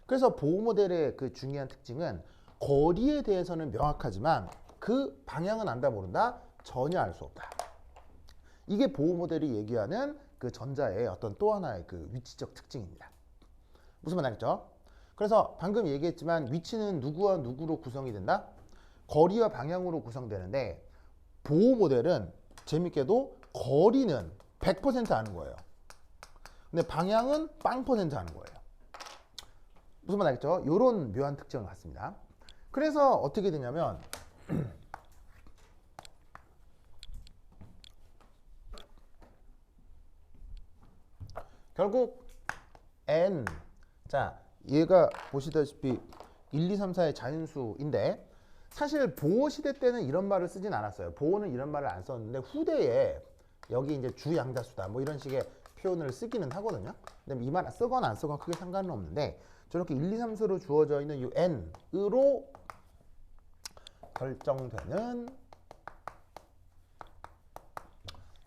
그래서 보호 모델의 그 중요한 특징은 거리에 대해서는 명확하지만 그 방향은 안다 모른다? 전혀 알 수 없다. 이게 보호 모델이 얘기하는 그 전자의 어떤 또 하나의 그 위치적 특징입니다. 무슨 말 알겠죠? 그래서 방금 얘기했지만 위치는 누구와 누구로 구성이 된다? 거리와 방향으로 구성되는데 보호 모델은 재밌게도 거리는 100% 아는 거예요. 근데 방향은 0% 아는 거예요. 무슨 말 알겠죠? 이런 묘한 특징을 갖습니다. 그래서 어떻게 되냐면 결국 n 자 얘가 보시다시피 1, 2, 3, 4의 자연수인데 사실 보호 시대 때는 이런 말을 쓰진 않았어요. 보호는 이런 말을 안 썼는데 후대에 여기 이제 주양자수다 뭐 이런 식의 표현을 쓰기는 하거든요. 근데 이 말 쓰거나 안 쓰거나 크게 상관은 없는데 저렇게 1, 2, 3, 4로 주어져 있는 이 n으로 결정되는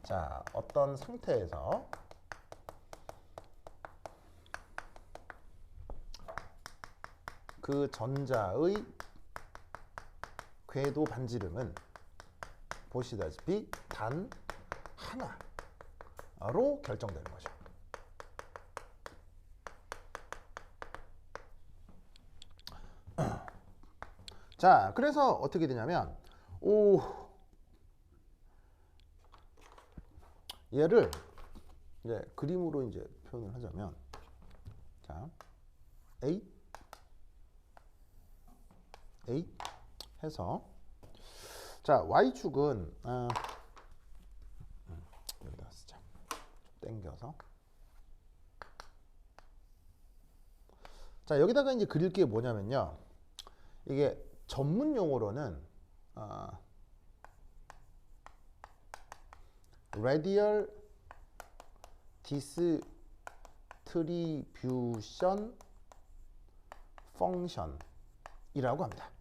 자 어떤 상태에서 그 전자의 궤도 반지름은 보시다시피 단 하나로 결정되는 거죠. 자, 그래서 어떻게 되냐면 얘를 이제 그림으로 이제 표현을 하자면 자, A 해서 자, y축은 여기다가 쓰자. 좀 당겨서. 자, 여기다가 이제 그릴 게 뭐냐면요. 이게 전문 용어로는 radial distribution function이라고 합니다.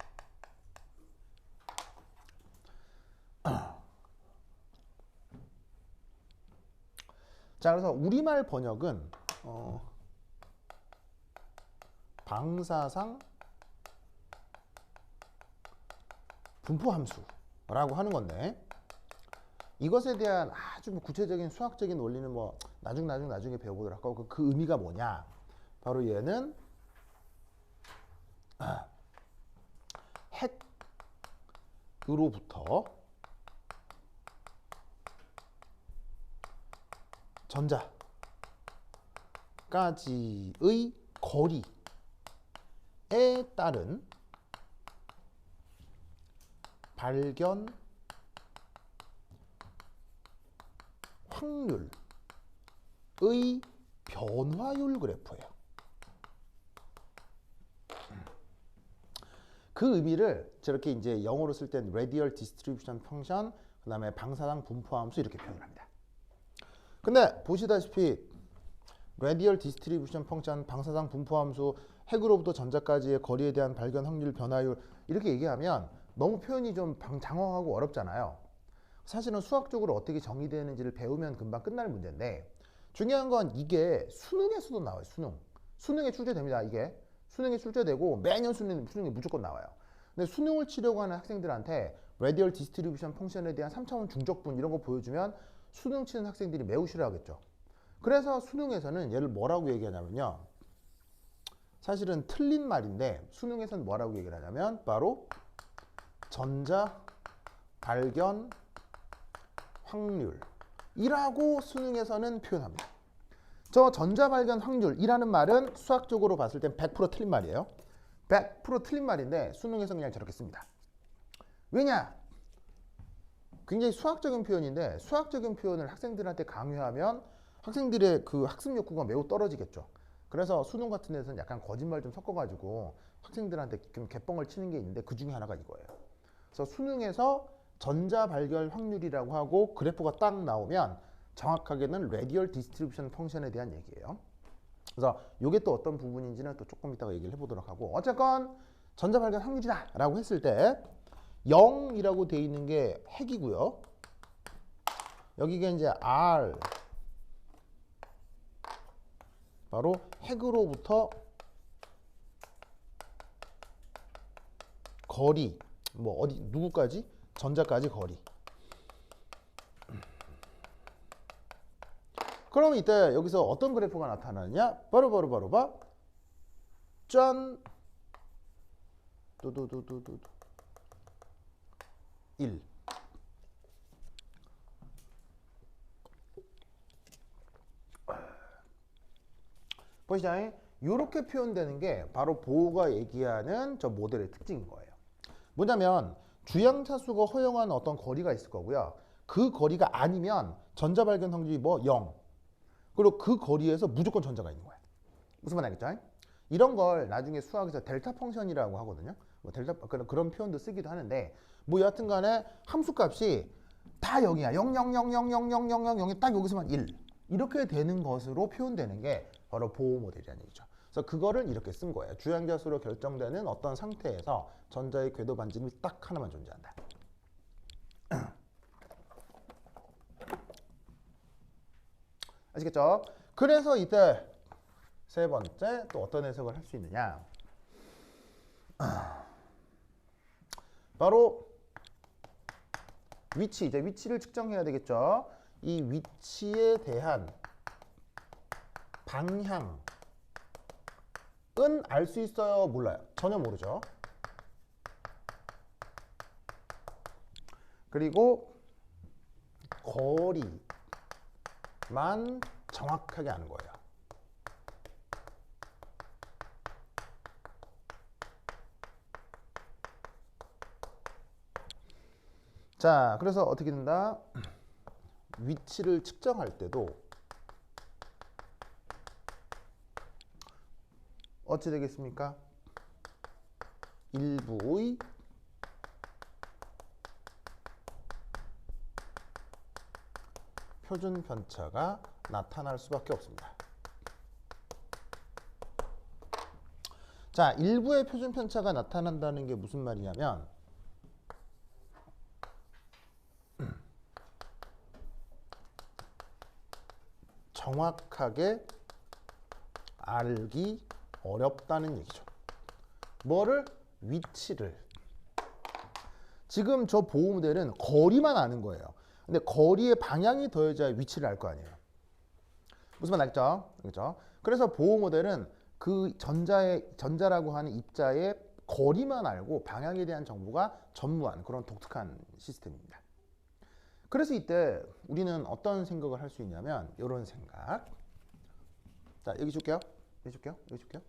자, 그래서 우리말 번역은 방사상 분포함수라고 하는 건데, 이것에 대한 아주 구체적인 수학적인 원리는 뭐 나중에 배워보도록 하고, 그 의미가 뭐냐? 바로 얘는 핵으로부터 전자까지의 거리에 따른 발견 확률의 변화율 그래프예요. 그 의미를 저렇게 이제 영어로 쓸 땐 radial distribution function, 그 다음에 방사상 분포함수 이렇게 표현합니다. 근데 보시다시피 radial distribution function, 방사상 분포함수, 핵으로부터 전자까지의 거리에 대한 발견 확률 변화율 이렇게 얘기하면 너무 표현이 좀 장황하고 어렵잖아요. 사실은 수학적으로 어떻게 정의되는지를 배우면 금방 끝날 문제인데, 중요한 건 이게 수능에서도 나와요. 수능에 출제됩니다. 이게 수능에 출제되고 매년 수능에 무조건 나와요. 근데 수능을 치려고 하는 학생들한테 radial distribution function에 대한 3차원 중적분 이런 거 보여주면 수능 치는 학생들이 매우 싫어하겠죠. 그래서 수능에서는 얘를 뭐라고 얘기하냐면요, 사실은 틀린 말인데 수능에서는 뭐라고 얘기를 하냐면 바로 전자 발견 확률이라고 수능에서는 표현합니다. 저 전자 발견 확률이라는 말은 수학적으로 봤을 땐 100% 틀린 말이에요. 100% 틀린 말인데 수능에서 그냥 저렇게 씁니다. 왜냐? 굉장히 수학적인 표현인데, 수학적인 표현을 학생들한테 강요하면 학생들의 그 학습 욕구가 매우 떨어지겠죠. 그래서 수능 같은 데서는 약간 거짓말 좀 섞어가지고 학생들한테 좀 개뻥을 치는 게 있는데, 그 중에 하나가 이거예요. 그래서 수능에서 전자 발견 확률이라고 하고 그래프가 딱 나오면 정확하게는 radial distribution function에 대한 얘기예요. 그래서 이게 또 어떤 부분인지는 또 조금 이따가 얘기를 해보도록 하고, 어쨌건 전자 발견 확률이다 라고 했을 때 0이라고 돼 있는 게 핵이고요. 여기가 이제 R, 바로 핵으로부터 거리, 뭐 어디 누구까지? 전자까지 거리. 그럼 이때 여기서 어떤 그래프가 나타나느냐? 바로 짠, 두두두두두 1. 보시죠. 이렇게 표현되는 게 바로 보호가 얘기하는 저 모델의 특징인 거예요. 뭐냐면 주양차수가 허용하는 어떤 거리가 있을 거고요. 그 거리가 아니면 전자 발견 확률이 뭐 0. 그리고 그 거리에서 무조건 전자가 있는 거예요. 무슨 말 알겠죠? 이런 걸 나중에 수학에서 델타 펑션이라고 하거든요. 뭐 델타 그런 표현도 쓰기도 하는데, 뭐 여하튼 간에 함수값이 다 0이야. 0이 딱 여기서만 1. 이렇게 되는 것으로 표현되는 게 바로 보호 모델이라는 얘기죠. 그래서 그거를 이렇게 쓴 거예요. 주양자수로 결정되는 어떤 상태에서 전자의 궤도 반지름이 딱 하나만 존재한다. 아시겠죠? 그래서 이때 세 번째 또 어떤 해석을 할 수 있느냐? 바로 위치, 이제 위치를 측정해야 되겠죠? 이 위치에 대한 방향은 알 수 있어요? 몰라요? 전혀 모르죠. 그리고 거리만 정확하게 아는 거예요. 자, 그래서 어떻게 된다? 위치를 측정할 때도 어찌 되겠습니까? 일부의 표준 편차가 나타날 수밖에 없습니다. 자, 일부의 표준 편차가 나타난다는 게 무슨 말이냐면 정확하게 알기 어렵다는 얘기죠. 뭐를? 위치를. 지금 저 보호 모델은 거리만 아는 거예요. 근데 거리의 방향이 더해져야 위치를 알 거 아니에요. 무슨 말 알겠죠? 그렇죠? 그래서 보호 모델은 그 전자라고 하는 입자의 거리만 알고 방향에 대한 정보가 전무한 그런 독특한 시스템입니다. 그래서 이때 우리는 어떤 생각을 할 수 있냐면 이런 생각. 자, 여기 줄게요. 여기 줄게요. 여기 줄게요.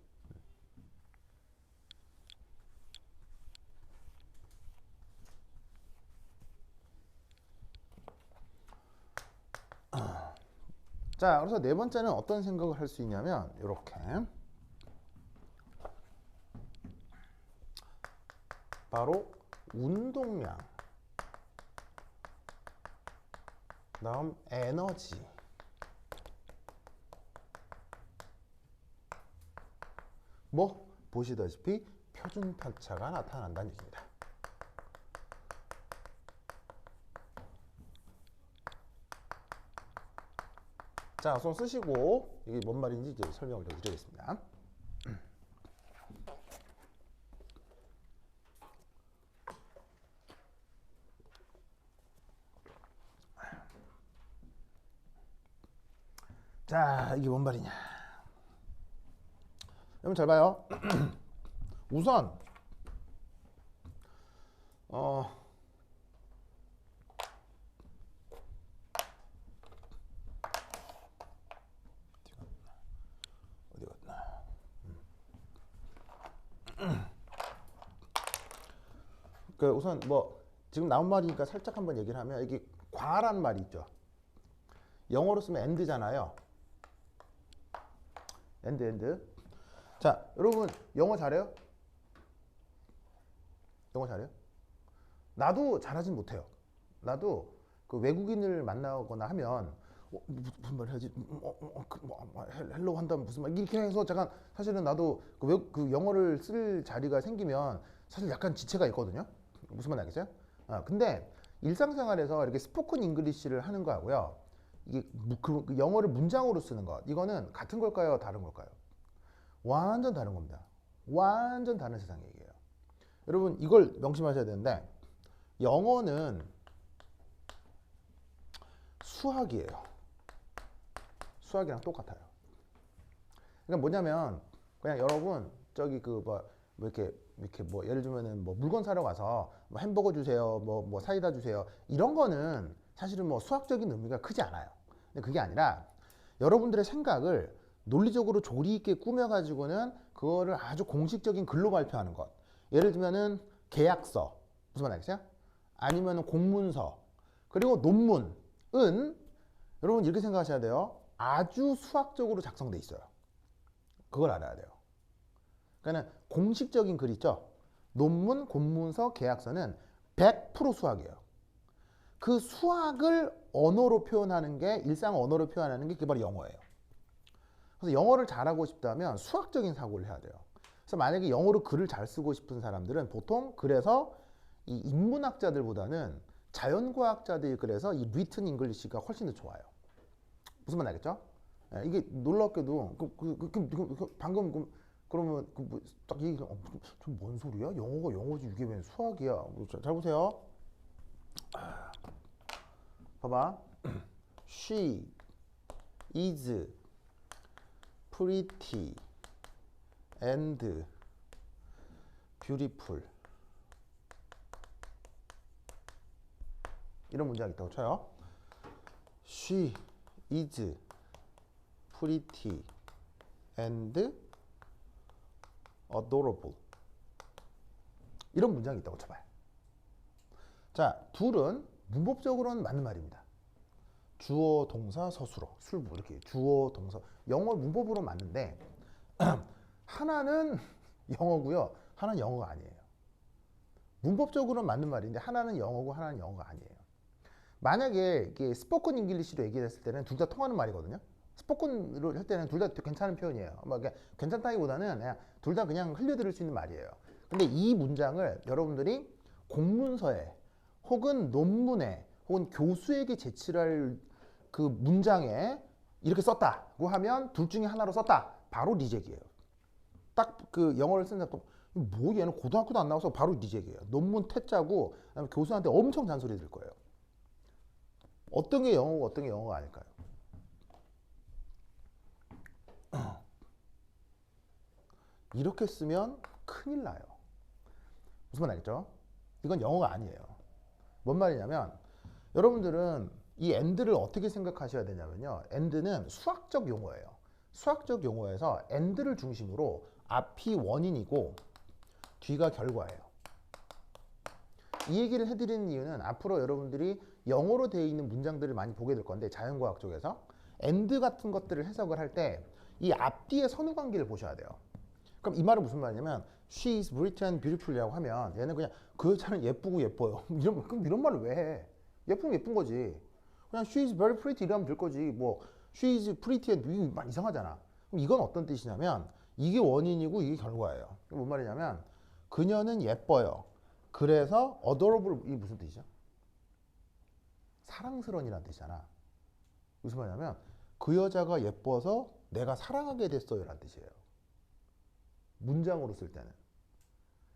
자, 그래서 네 번째는 어떤 생각을 할 수 있냐면 이렇게 바로 운동량 다음 에너지 뭐 보시다시피 표준 편차가 나타난다는 얘기입니다. 자, 손 쓰시고 이게 뭔 말인지 이제 설명을 좀 드리겠습니다. 자, 이게 뭔 말이냐? 여러분 잘 봐요. 우선 어디 갔나? 그 우선 뭐 지금 나온 말이니까 살짝 한번 얘기를 하면 이게 과라는 말이 있죠. 영어로 쓰면 and잖아요. and. 자, 여러분 영어 잘해요? 영어 잘해요? 나도 잘하진 못해요. 나도 그 외국인을 만나거나 하면 무슨 말 해야지? 헬로 한다면 무슨 말 이렇게 해서 잠깐 사실은 나도 그 영어를 쓸 자리가 생기면 사실 약간 지체가 있거든요. 무슨 말 알겠어요? 근데 일상생활에서 이렇게 스포큰 잉글리시를 하는 거하고요. 이게 그 영어를 문장으로 쓰는 것 이거는 같은 걸까요? 다른 걸까요? 완전 다른 겁니다. 완전 다른 세상 얘기예요. 여러분 이걸 명심하셔야 되는데 영어는 수학이에요. 수학이랑 똑같아요. 그러니까 뭐냐면 그냥 여러분 저기 그 뭐 이렇게 뭐 예를 들면은 뭐 물건 사러 가서 뭐 햄버거 주세요, 뭐 사이다 주세요 이런 거는 사실은 뭐 수학적인 의미가 크지 않아요. 근데 그게 아니라 여러분들의 생각을 논리적으로 조리 있게 꾸며가지고는 그거를 아주 공식적인 글로 발표하는 것. 예를 들면은 계약서 무슨 말 알겠어요? 아니면 공문서 그리고 논문은 여러분 이렇게 생각하셔야 돼요. 아주 수학적으로 작성돼 있어요. 그걸 알아야 돼요. 그러니까 공식적인 글 있죠. 논문, 공문서, 계약서는 100% 수학이에요. 그 수학을 언어로 표현하는 게 일상 언어로 표현하는 게 그게 바로 영어예요. 그래서 영어를 잘하고 싶다면 수학적인 사고를 해야 돼요. 그래서 만약에 영어로 글을 잘 쓰고 싶은 사람들은 보통 그래서 이 인문학자들보다는 자연과학자들이 그래서 이 리튼 잉글리시가 훨씬 더 좋아요. 무슨 말 알겠죠? 이게 놀랍게도 방금 그러면 딱 얘기 좀뭔 소리야? 영어가 영어지 이게 왜 수학이야? 잘 보세요. 봐봐. She is pretty and beautiful. 이런 문장이 있다고 쳐요. She is pretty and adorable. 이런 문장이 있다고 쳐봐요. 자, 둘은 문법적으로는 맞는 말입니다. 주어, 동사, 서술어, 술부 이렇게 주어, 동사. 영어 문법으로 맞는데 하나는 영어고요. 하나는 영어가 아니에요. 문법적으로는 맞는 말인데 하나는 영어고 하나는 영어가 아니에요. 만약에 이게 스포큰 잉글리시로 얘기했을 때는 둘 다 통하는 말이거든요. 스포큰으로 할 때는 둘 다 괜찮은 표현이에요. 뭐 괜찮다기보다는 그냥 둘 다 그냥 흘려들을 수 있는 말이에요. 근데 이 문장을 여러분들이 공문서에 혹은 논문에 혹은 교수에게 제출할 그 문장에 이렇게 썼다고 하면 둘 중에 하나로 썼다. 바로 리젝이에요. 딱 그 영어를 쓴다. 뭐 얘는 고등학교도 안 나와서 바로 리젝이에요. 논문 퇴짜고 그다음에 교수한테 엄청 잔소리 들 거예요. 어떤 게 영어고 어떤 게 영어가 아닐까요? 이렇게 쓰면 큰일 나요. 무슨 말 알겠죠? 이건 영어가 아니에요. 뭔 말이냐면 여러분들은 이 and를 어떻게 생각하셔야 되냐면요. and는 수학적 용어예요. 수학적 용어에서 and를 중심으로 앞이 원인이고 뒤가 결과예요. 이 얘기를 해드리는 이유는 앞으로 여러분들이 영어로 되어 있는 문장들을 많이 보게 될 건데 자연과학 쪽에서 and 같은 것들을 해석을 할 때 이 앞뒤의 선후관계를 보셔야 돼요. 그럼 이 말은 무슨 말이냐면 she is pretty and beautiful이라고 하면 얘는 그냥 그 여자는 예쁘고 예뻐요. 그럼 이런 말을 왜 해? 예쁘면 예쁜 거지. 그냥 she is very pretty 이러면 될 거지. 뭐 she is pretty and 이거 막 이상하잖아. 그럼 이건 어떤 뜻이냐면 이게 원인이고 이게 결과예요. 뭔 말이냐면 그녀는 예뻐요. 그래서 adorable 이 무슨 뜻이죠? 사랑스러운이라는 뜻이잖아. 무슨 말이냐면 그 여자가 예뻐서 내가 사랑하게 됐어요 라는 뜻이에요. 문장으로 쓸 때는.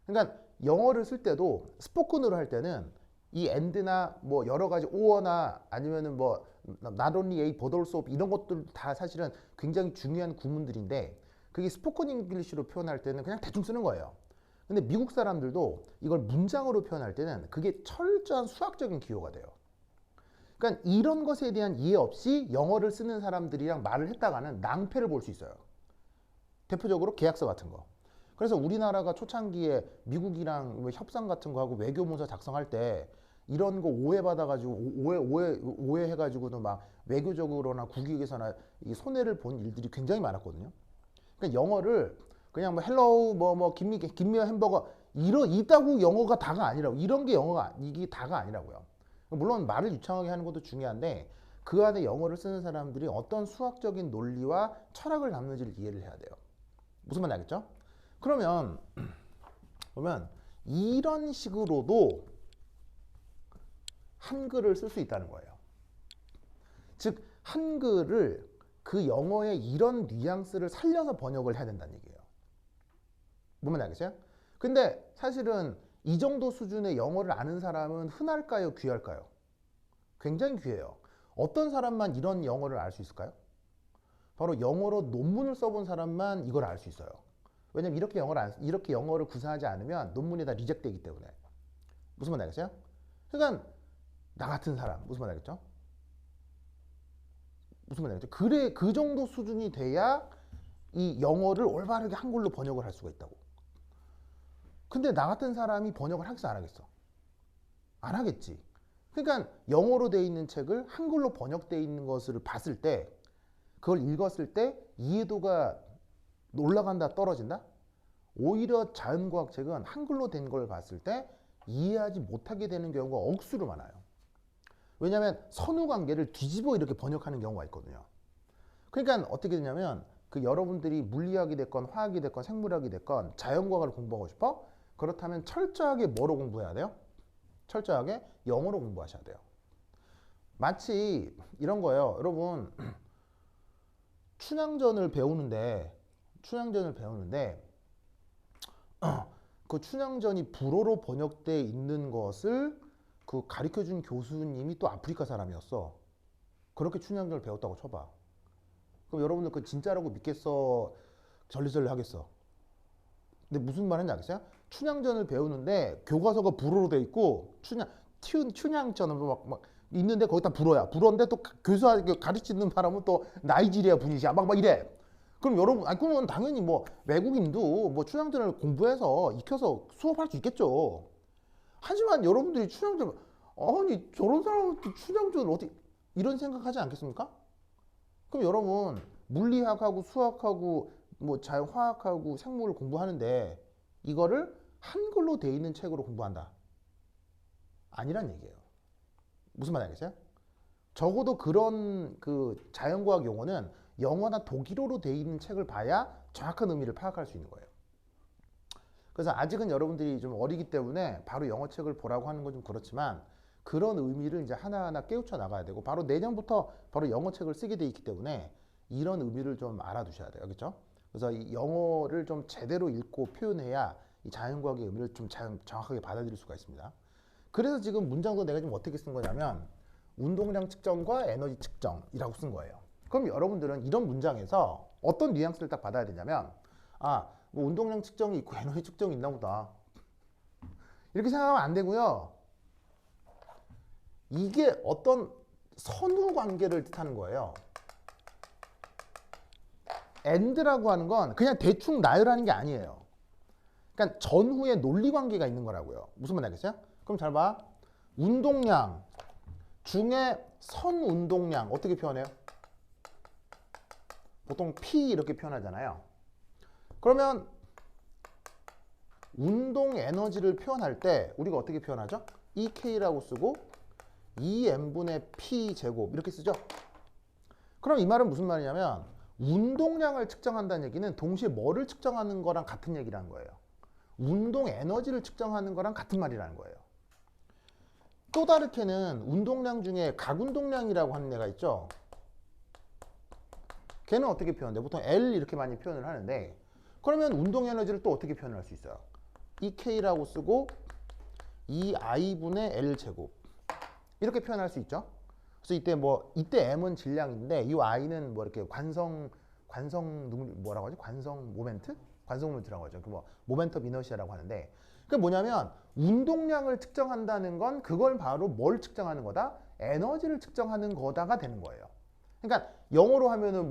그러니까 영어를 쓸 때도 스포큰으로 할 때는 이 and나 뭐 여러 가지 or나 아니면은 뭐 not only a but also 이런 것들 다 사실은 굉장히 중요한 구문들인데 그게 스포큰 잉글리시로 표현할 때는 그냥 대충 쓰는 거예요. 근데 미국 사람들도 이걸 문장으로 표현할 때는 그게 철저한 수학적인 기호가 돼요. 그러니까 이런 것에 대한 이해 없이 영어를 쓰는 사람들이랑 말을 했다가는 낭패를 볼 수 있어요. 대표적으로 계약서 같은 거. 그래서 우리나라가 초창기에 미국이랑 뭐 협상 같은 거 하고 외교문서 작성할 때 이런 거 오해받아가지고 오해해가지고도 막 외교적으로나 국익에서나 이 손해를 본 일들이 굉장히 많았거든요. 그러니까 영어를 그냥 뭐 헬로우 뭐 김미아 햄버거 이따구 영어가 다가 아니라고 이런 게 영어가 이게 다가 아니라고요. 물론 말을 유창하게 하는 것도 중요한데 그 안에 영어를 쓰는 사람들이 어떤 수학적인 논리와 철학을 담는지를 이해를 해야 돼요. 무슨 말인지 알겠죠? 그러면 보면 이런 식으로도 한글을 쓸 수 있다는 거예요. 즉 한글을 그 영어의 이런 뉘앙스를 살려서 번역을 해야 된다는 얘기예요. 뭔 말인지 알겠어요? 근데 사실은 이 정도 수준의 영어를 아는 사람은 흔할까요? 귀할까요? 굉장히 귀해요. 어떤 사람만 이런 영어를 알 수 있을까요? 바로 영어로 논문을 써본 사람만 이걸 알 수 있어요. 왜냐면 이렇게 영어를 구사하지 않으면 논문이 다 리젝트되기 때문에. 무슨 말 알겠어요? 그러니까 나 같은 사람 무슨 말 알겠죠? 무슨 말 알겠죠? 그래 그 정도 수준이 돼야 이 영어를 올바르게 한글로 번역을 할 수가 있다고. 근데 나 같은 사람이 번역을 하겠어 안 하겠어? 안 하겠지. 그러니까 영어로 되어 있는 책을 한글로 번역되어 있는 것을 봤을 때 그걸 읽었을 때 이해도가 올라간다 떨어진다? 오히려 자연과학 책은 한글로 된 걸 봤을 때 이해하지 못하게 되는 경우가 억수로 많아요. 왜냐하면 선후관계를 뒤집어 이렇게 번역하는 경우가 있거든요. 그러니까 어떻게 되냐면 그 여러분들이 물리학이 됐건 화학이 됐건 생물학이 됐건 자연과학을 공부하고 싶어? 그렇다면 철저하게 뭐로 공부해야 돼요? 철저하게 영어로 공부하셔야 돼요. 마치 이런 거예요. 여러분 춘향전을 배우는데 그 춘향전이 불어로 번역되어 있는 것을 그 가르쳐준 교수님이 또 아프리카 사람이었어. 그렇게 춘향전을 배웠다고 쳐봐. 그럼 여러분들 그 진짜라고 믿겠어? 절레절레 하겠어? 근데 무슨 말인지 알겠어요? 춘향전을 배우는데 교과서가 불어로 돼 있고 춘향전은 막 있는데 거기다 불어야. 불어인데 또 교수가 가르치는 사람은 또 나이지리아 분이시야. 막 이래. 그럼 여러분, 그러면 당연히 뭐 외국인도 뭐 춘향전을 공부해서 익혀서 수업할 수 있겠죠. 하지만 여러분들이 춘향전 아니 저런 사람한테 춘향전을 어떻게 이런 생각하지 않겠습니까? 그럼 여러분 물리학하고 수학하고 뭐 자연화학하고 생물을 공부하는데 이거를 한글로 돼 있는 책으로 공부한다. 아니란 얘기예요. 무슨 말 알겠어요? 적어도 그런 그 자연과학 용어는 영어나 독일어로 돼 있는 책을 봐야 정확한 의미를 파악할 수 있는 거예요. 그래서 아직은 여러분들이 좀 어리기 때문에 바로 영어 책을 보라고 하는 건 좀 그렇지만 그런 의미를 이제 하나하나 깨우쳐 나가야 되고 바로 내년부터 바로 영어 책을 쓰게 돼 있기 때문에 이런 의미를 좀 알아두셔야 돼요. 그렇죠? 그래서 이 영어를 좀 제대로 읽고 표현해야 이 자연과학의 의미를 좀 정확하게 받아들일 수가 있습니다. 그래서 지금 문장도 내가 지금 어떻게 쓴 거냐면 운동량 측정과 에너지 측정이라고 쓴 거예요. 그럼 여러분들은 이런 문장에서 어떤 뉘앙스를 딱 받아야 되냐면 뭐 운동량 측정이 있고 에너지 측정이 있나 보다. 이렇게 생각하면 안 되고요. 이게 어떤 선후 관계를 뜻하는 거예요. and라고 하는 건 그냥 대충 나열하는 게 아니에요. 그러니까 전후에 논리 관계가 있는 거라고요. 무슨 말 알겠어요? 그럼 잘 봐. 운동량 중에 선운동량 어떻게 표현해요? 보통 P 이렇게 표현하잖아요. 그러면 운동 에너지를 표현할 때 우리가 어떻게 표현하죠? EK라고 쓰고 2n분의 P 제곱 이렇게 쓰죠? 그럼 이 말은 무슨 말이냐면 운동량을 측정한다는 얘기는 동시에 뭐를 측정하는 거랑 같은 얘기라는 거예요. 운동 에너지를 측정하는 거랑 같은 말이라는 거예요. 또 다르게는 운동량 중에 각운동량이라고 하는 애가 있죠. 걔는 어떻게 표현돼? 보통 L 이렇게 많이 표현을 하는데 그러면 운동 에너지를 또 어떻게 표현할 수 있어요? EK라고 쓰고 2I분의 L 제곱 이렇게 표현할 수 있죠. 그래서 이때 M은 질량인데 이 I는 뭐 이렇게 관성 뭐라고 하지? 관성 모멘트라고 하죠. 그 뭐 모멘텀 이너시아라고 하는데 그게 뭐냐면 운동량을 측정한다는 건 그걸 바로 뭘 측정하는 거다? 에너지를 측정하는 거다가 되는 거예요. 그러니까 영어로 하면은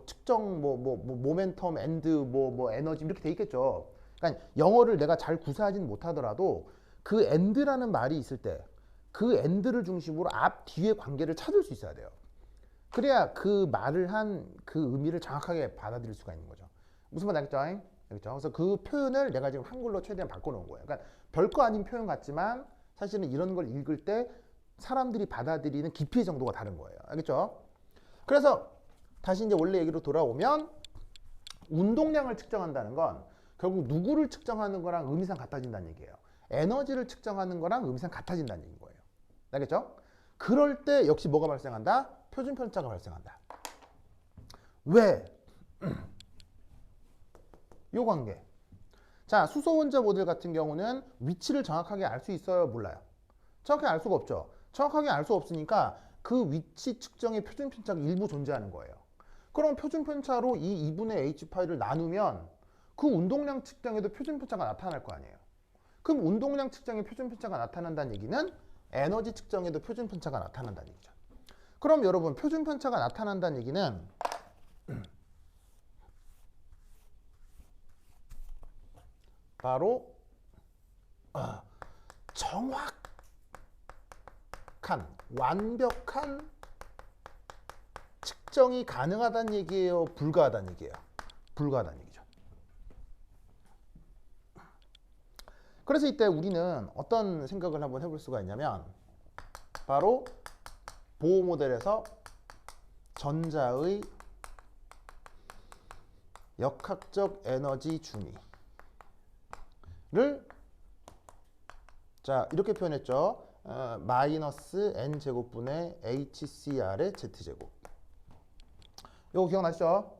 측정 모멘텀 앤드 에너지 이렇게 돼 있겠죠. 그러니까 영어를 내가 잘 구사하진 못하더라도 그 앤드라는 말이 있을 때 그 앤드를 중심으로 앞 뒤의 관계를 찾을 수 있어야 돼요. 그래야 그 말을 한 그 의미를 정확하게 받아들일 수가 있는 거죠. 무슨 말 알겠죠? 알겠죠? 그래서 그 표현을 내가 지금 한글로 최대한 바꿔놓은 거예요. 그러니까 별거 아닌 표현 같지만 사실은 이런 걸 읽을 때 사람들이 받아들이는 깊이의 정도가 다른 거예요. 알겠죠? 그래서 다시 이제 원래 얘기로 돌아오면 운동량을 측정한다는 건 결국 누구를 측정하는 거랑 의미상 같아진다는 얘기예요. 에너지를 측정하는 거랑 의미상 같아진다는 얘기인 거예요. 알겠죠? 그럴 때 역시 뭐가 발생한다? 표준 편차가 발생한다. 왜? 요 관계. 자, 수소 원자 모델 같은 경우는 위치를 정확하게 알 수 있어요? 몰라요? 정확하게 알 수가 없죠. 정확하게 알 수 없으니까 그 위치 측정의 표준 편차가 일부 존재하는 거예요. 그럼 표준 편차로 이 2분의 h 파이를 나누면 그 운동량 측정에도 표준 편차가 나타날 거 아니에요. 그럼 운동량 측정에 표준 편차가 나타난다는 얘기는 에너지 측정에도 표준 편차가 나타난다는 얘기죠. 그럼 여러분 표준 편차가 나타난다는 얘기는 바로 정확한 완벽한 측정이 가능하다는 얘기예요? 불가하다는 얘기예요? 불가하다는 얘기죠. 그래서 이때 우리는 어떤 생각을 한번 해볼 수가 있냐면 바로 보호 모델에서 전자의 역학적 에너지 중위를 자 이렇게 표현했죠. 마이너스 n제곱분의 hcr의 z제곱. 이거 기억나시죠?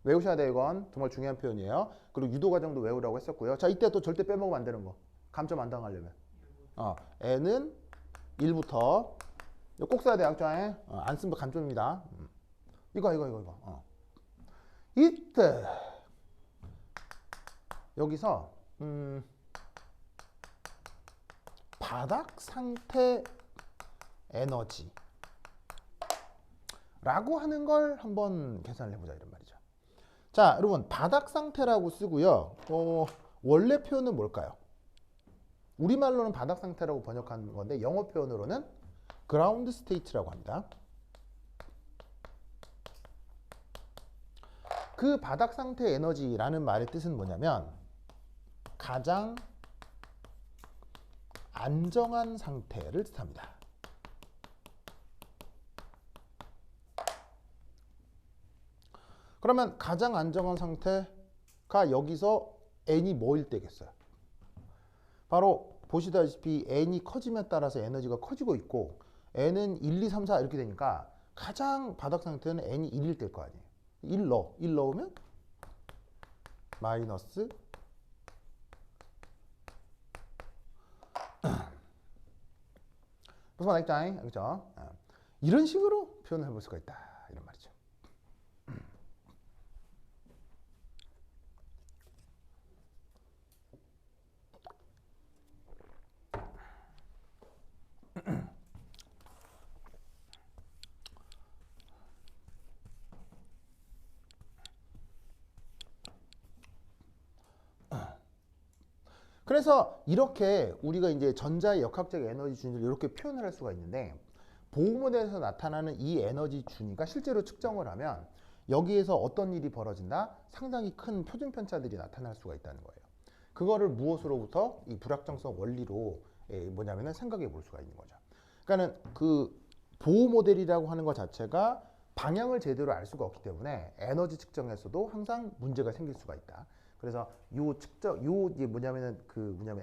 외우셔야 돼요. 이건 정말 중요한 표현이에요. 그리고 유도 과정도 외우라고 했었고요. 자 이때 또 절대 빼먹으면 안 되는 거. 감점 안 당하려면 n은 1부터 이거 꼭 써야 돼. 약자에 안 쓰면 감점입니다. 이거 이때 여기서 바닥 상태 에너지 라고 하는 걸 한번 계산을 해보자 이런 말이죠. 자 여러분 바닥 상태라고 쓰고요. 원래 표현은 뭘까요? 우리말로는 바닥 상태라고 번역한 건데 영어 표현으로는 ground state라고 합니다. 그 바닥 상태 에너지라는 말의 뜻은 뭐냐면 가장 안정한 상태를 뜻합니다. 그러면 가장 안정한 상태가 여기서 n이 뭐일 때겠어요? 바로 보시다시피 n이 커짐에 따라서 에너지가 커지고 있고 n은 1, 2, 3, 4 이렇게 되니까 가장 바닥 상태는 n이 1일 때일 거 아니에요. 1 넣으면 마이너스 무슨 말인지 알겠죠? 이런 식으로 표현을 해볼 수가 있다 이런 말이죠. 그래서 이렇게 우리가 이제 전자의 역학적 에너지 준위를 이렇게 표현을 할 수가 있는데 보호 모델에서 나타나는 이 에너지 준위가 실제로 측정을 하면 여기에서 어떤 일이 벌어진다? 상당히 큰 표준 편차들이 나타날 수가 있다는 거예요. 그거를 무엇으로부터 이 불확정성 원리로 뭐냐면은 생각해 볼 수가 있는 거죠. 그러니까는 그 보호 모델이라고 하는 것 자체가 방향을 제대로 알 수가 없기 때문에 에너지 측정에서도 항상 문제가 생길 수가 있다. 그래서 요 측정, 이게 뭐냐면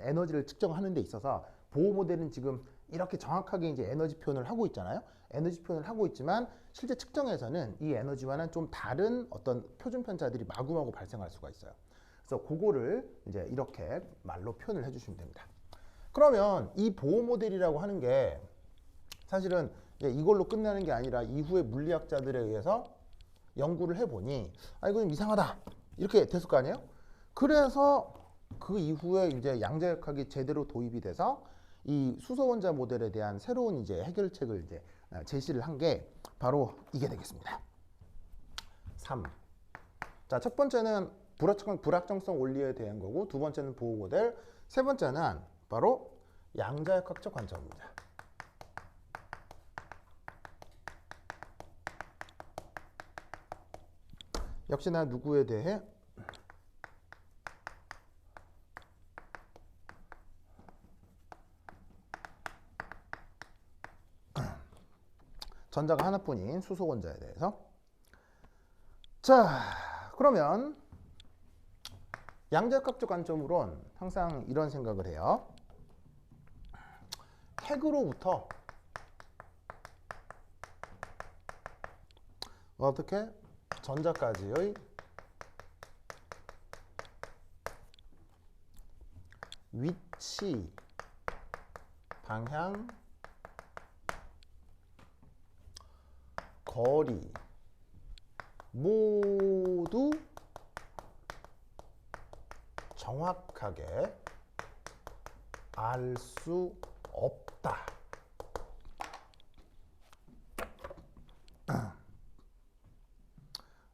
에너지를 측정하는 데 있어서 보호 모델은 지금 이렇게 정확하게 이제 에너지 표현을 하고 있잖아요. 에너지 표현을 하고 있지만 실제 측정에서는 이 에너지와는 좀 다른 어떤 표준 편차들이 마구마구 발생할 수가 있어요. 그래서 그거를 이제 이렇게 말로 표현을 해주시면 됩니다. 그러면 이 보호 모델이라고 하는 게 사실은 이걸로 끝나는 게 아니라 이후에 물리학자들에 의해서 연구를 해보니 이거 좀 이상하다 이렇게 됐을 거 아니에요? 그래서 그 이후에 이제 양자역학이 제대로 도입이 돼서 이 수소원자 모델에 대한 새로운 이제 해결책을 이제 제시를 한 게 바로 이게 되겠습니다. 3. 자, 첫 번째는 불확정성 원리에 대한 거고, 두 번째는 보호 모델, 세 번째는 바로 양자역학적 관점입니다. 역시나 누구에 대해? 전자가 하나뿐인 수소 원자에 대해서. 자, 그러면 양자역학적 관점으론 항상 이런 생각을 해요. 핵으로부터 어떻게 전자까지의 위치, 방향, 거리 모두 정확하게 알 수 없다.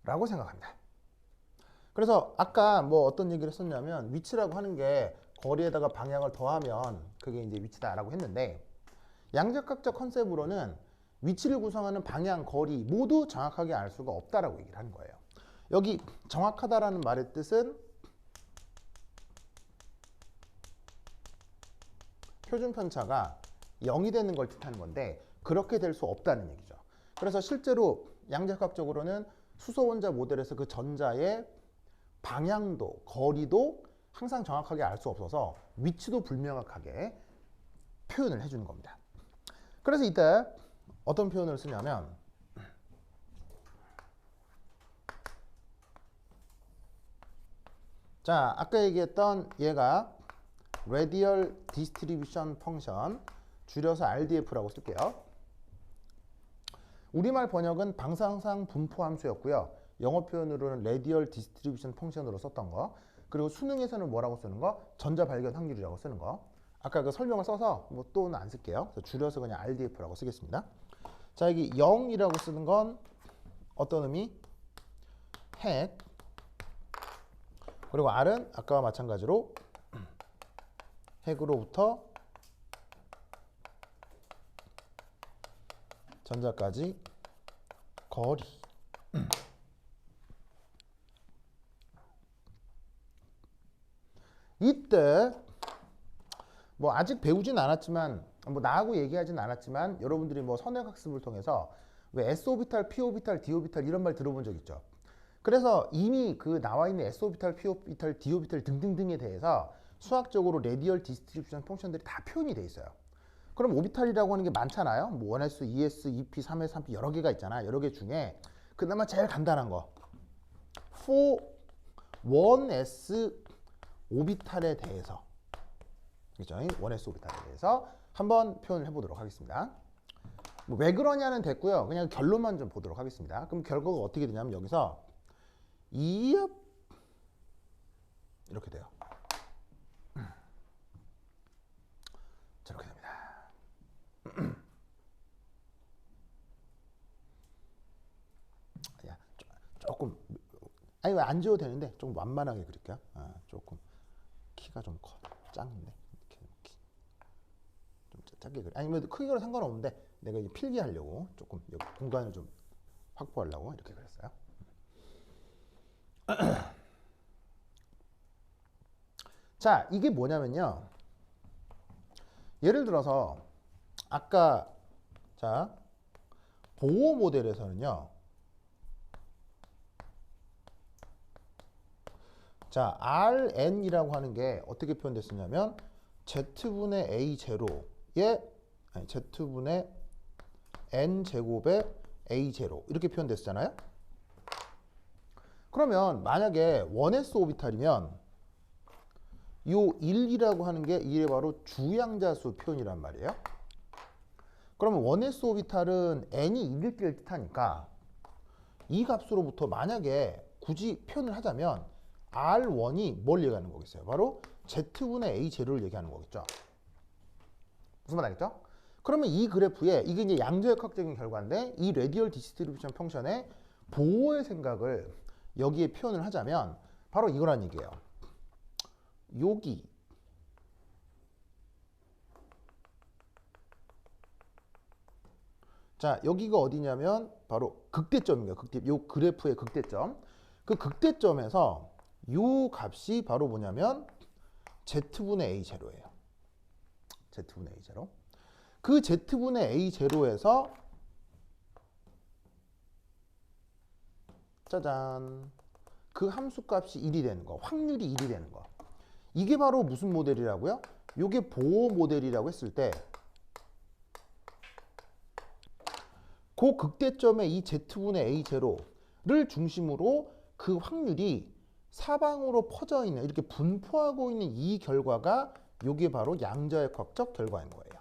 라고 생각합니다. 그래서 아까 뭐 어떤 얘기를 했었냐면 위치라고 하는 게 거리에다가 방향을 더하면 그게 이제 위치다라고 했는데 양자역학적 컨셉으로는 위치를 구성하는 방향, 거리 모두 정확하게 알 수가 없다라고 얘기를 하는 거예요. 여기 정확하다라는 말의 뜻은 표준 편차가 0이 되는 걸 뜻하는 건데 그렇게 될 수 없다는 얘기죠. 그래서 실제로 양자역학적으로는 수소 원자 모델에서 그 전자의 방향도 거리도 항상 정확하게 알 수 없어서 위치도 불명확하게 표현을 해주는 겁니다. 그래서 이때 어떤 표현을 쓰냐면 자, 아까 얘기했던 얘가 Radial Distribution Function, 줄여서 RDF라고 쓸게요. 우리말 번역은 방상상 분포 함수였고요. 영어 표현으로는 Radial Distribution Function으로 썼던 거. 그리고 수능에서는 뭐라고 쓰는 거? 전자 발견 확률이라고 쓰는 거. 아까 그 설명을 써서 뭐 또는 안 쓸게요. 그래서 줄여서 그냥 RDF라고 쓰겠습니다. 자, 여기 0이라고 쓰는 건 어떤 의미? 핵. 그리고 R은 아까와 마찬가지로 핵으로부터 전자까지 거리. 이때 뭐 아직 배우진 않았지만 뭐 나하고 얘기하진 않았지만 여러분들이 뭐 선행학습을 통해서 왜 S오비탈, P오비탈, D오비탈 이런 말 들어본 적 있죠. 그래서 이미 그 나와 있는 S오비탈, P오비탈, D오비탈 등등등에 대해서 수학적으로 레디얼 디스트리뷰션 펑션들이 다 표현이 돼 있어요. 그럼 오비탈이라고 하는 게 많잖아요. 뭐 1S, 2S, 2P, 3S, 3P 여러 개가 있잖아. 여러 개 중에 그나마 제일 간단한 거 1S 오비탈에 대해서, 그죠? 1S 오비탈에 대해서 한번 표현을 해보도록 하겠습니다. 뭐 왜 그러냐는 됐고요. 그냥 결론만 좀 보도록 하겠습니다. 그럼 결과가 어떻게 되냐면 여기서 이렇게 돼요. 저렇게 됩니다. 야, 조금 아니 왜 안 지워도 되는데 좀 완만하게 그릴게요. 조금 키가 좀 커, 작은데 이렇게 좀 작게 그려. 아니면 크기로 상관없는데 내가 이제 필기하려고 조금 여기 공간을 좀 확보하려고 이렇게 그렸어요. 자, 이게 뭐냐면요. 예를 들어서 아까 자 보호 모델에서는요. 자, Rn이라고 하는 게 어떻게 표현됐었냐면 Z분의 A0에 Z분의 N제곱의 A0 이렇게 표현됐잖아요. 그러면 만약에 1s 오비탈이면 요 1이라고 하는 게 이게 바로 주양자수 표현이란 말이에요. 그러면 1s 오비탈은 n이 1일 때를 뜻하니까 이 값으로부터 만약에 굳이 표현을 하자면 R1이 뭘 얘기하는 거겠어요? 바로 Z분의 A0를 얘기하는 거겠죠. 무슨 말 알겠죠? 그러면 이 그래프에 이게 이제 양자역학적인 결과인데 이 레디얼 디스트리뷰션 펑션의 보호의 생각을 여기에 표현을 하자면 바로 이거란 얘기예요. 여기 자 여기가 어디냐면 바로 극대점이에요. 극대. 요 그래프의 극대점. 그 극대점에서 요 값이 바로 뭐냐면 Z분의 A0예요. Z분의 A0. 그 Z분의 A0에서 짜잔 그 함수값이 1이 되는 거, 확률이 1이 되는 거. 이게 바로 무슨 모델이라고요? 요게 보호 모델이라고 했을 때 그 극대점의 이 Z분의 A0를 중심으로 그 확률이 사방으로 퍼져 있는 이렇게 분포하고 있는 이 결과가 요게 바로 양자역학적 결과인 거예요.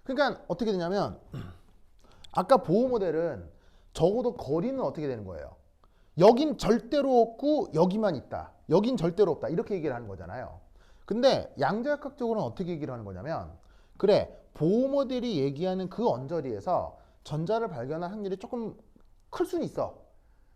그러니까 어떻게 되냐면 아까 보호 모델은 적어도 거리는 어떻게 되는 거예요? 여긴 절대로 없고 여기만 있다. 여긴 절대로 없다. 이렇게 얘기를 하는 거잖아요. 근데 양자역학적으로는 어떻게 얘기를 하는 거냐면 그래 보호 모델이 얘기하는 그 언저리에서 전자를 발견할 확률이 조금 클 수는 있어.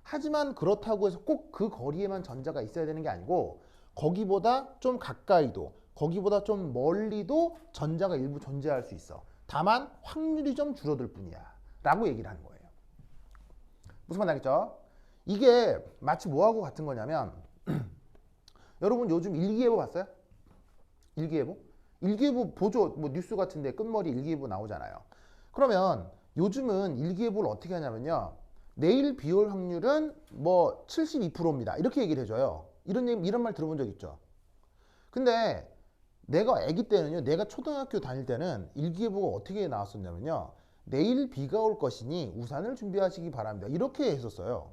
하지만 그렇다고 해서 꼭 그 거리에만 전자가 있어야 되는 게 아니고 거기보다 좀 가까이도 거기보다 좀 멀리도 전자가 일부 존재할 수 있어. 다만 확률이 좀 줄어들 뿐이야 라고 얘기를 하는 거예요. 무슨 말 알겠죠? 이게 마치 뭐하고 같은 거냐면 여러분 요즘 일기예보 봤어요? 일기예보? 일기예보 보죠. 뭐 뉴스 같은데 끝머리 일기예보 나오잖아요. 그러면 요즘은 일기예보를 어떻게 하냐면요. 내일 비 올 확률은 뭐 72%입니다. 이렇게 얘기를 해줘요. 이런 말 들어본 적 있죠? 근데 내가 아기 때는요. 내가 초등학교 다닐 때는 일기예보가 어떻게 나왔었냐면요. 내일 비가 올 것이니 우산을 준비하시기 바랍니다. 이렇게 했었어요.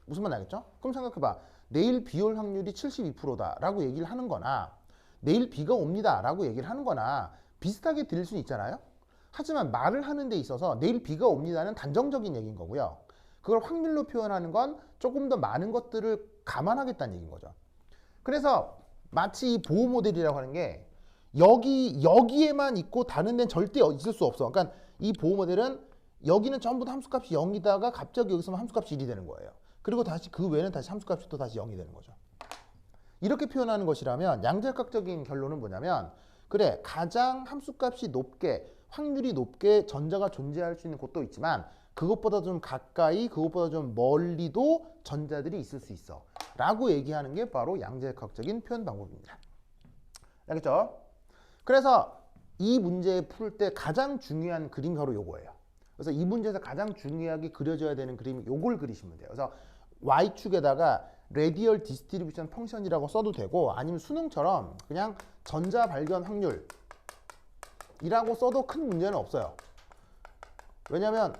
무슨 말 알겠죠? 그럼 생각해봐. 내일 비 올 확률이 72%다 라고 얘기를 하는 거나 내일 비가 옵니다 라고 얘기를 하는 거나 비슷하게 들릴 수는 있잖아요. 하지만 말을 하는 데 있어서 내일 비가 옵니다는 단정적인 얘기인 거고요. 그걸 확률로 표현하는 건 조금 더 많은 것들을 감안하겠다는 얘기인 거죠. 그래서 마치 이 보호 모델이라고 하는 게 여기에만 있고 다른 데는 절대 있을 수 없어. 그러니까 이 보호 모델은 여기는 전부 다 함수값이 0이다가 갑자기 여기서 함수값이 1이 되는 거예요. 그리고 다시 그 외에는 다시 함수값이 또 다시 0이 되는 거죠. 이렇게 표현하는 것이라면 양자역학적인 결론은 뭐냐면 그래 가장 함수값이 높게 확률이 높게 전자가 존재할 수 있는 곳도 있지만 그것보다 좀 가까이 그것보다 좀 멀리도 전자들이 있을 수 있어 라고 얘기하는 게 바로 양자역학적인 표현 방법입니다. 알겠죠? 그래서 이 문제 풀 때 가장 중요한 그림이 바로 요거예요. 그래서 이 문제에서 가장 중요하게 그려져야 되는 그림이 요걸 그리시면 돼요. 그래서 y축에다가 레디얼 디스트리뷰션 펑션이라고 써도 되고 아니면 수능처럼 그냥 전자 발견 확률이라고 써도 큰 문제는 없어요. 왜냐하면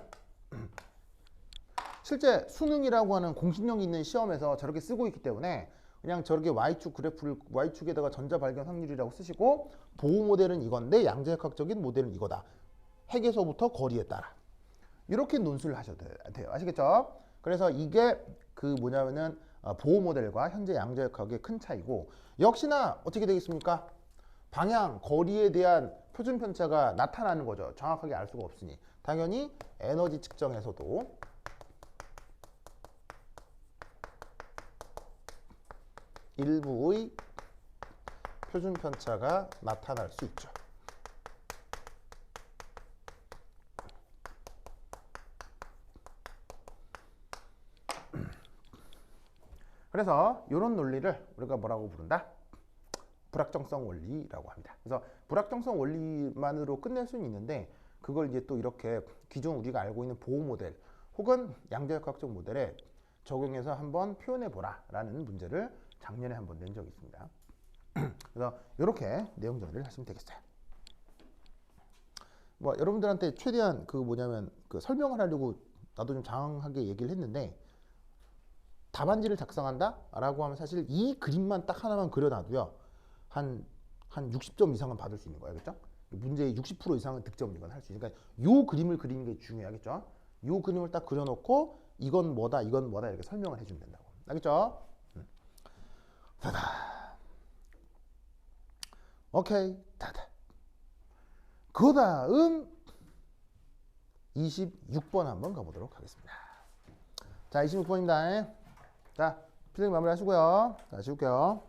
실제 수능이라고 하는 공식력이 있는 시험에서 저렇게 쓰고 있기 때문에 그냥 저렇게 y축 그래프를 y축에다가 전자 발견 확률이라고 쓰시고 보호 모델은 이건데 양자역학적인 모델은 이거다. 핵에서부터 거리에 따라 이렇게 논술을 하셔도 돼요. 아시겠죠? 그래서 이게 그 뭐냐면은 보호 모델과 현재 양자역학의 큰 차이고 역시나 어떻게 되겠습니까? 방향, 거리에 대한 표준 편차가 나타나는 거죠. 정확하게 알 수가 없으니 당연히 에너지 측정에서도 일부의 표준 편차가 나타날 수 있죠. 그래서 이런 논리를 우리가 뭐라고 부른다? 불확정성 원리라고 합니다. 그래서 불확정성 원리만으로 끝낼 수는 있는데 그걸 이제 또 이렇게 기존 우리가 알고 있는 보호 모델 혹은 양자역학적 모델에 적용해서 한번 표현해 보라 라는 문제를 작년에 한번 낸 적이 있습니다. 그래서 이렇게 내용 정리를 하시면 되겠어요. 뭐 여러분들한테 최대한 그 뭐냐면 그 설명을 하려고 나도 좀 장황하게 얘기를 했는데 답안지를 작성한다? 라고 하면 사실 이 그림만 딱 하나만 그려놔도요. 한 60점 이상은 받을 수 있는 거예요. 그렇죠? 문제의 60% 이상은 득점을 이건 할 수 있으니까 요 그림을 그리는 게 중요하겠죠? 요 그림을 딱 그려놓고 이건 뭐다 이렇게 설명을 해주면 된다고. 알겠죠? 다다. 오케이. 다다. 그 다음 26번 한번 가보도록 하겠습니다. 자, 26번입니다. 자, 필링 마무리 하시고요. 자, 지울게요.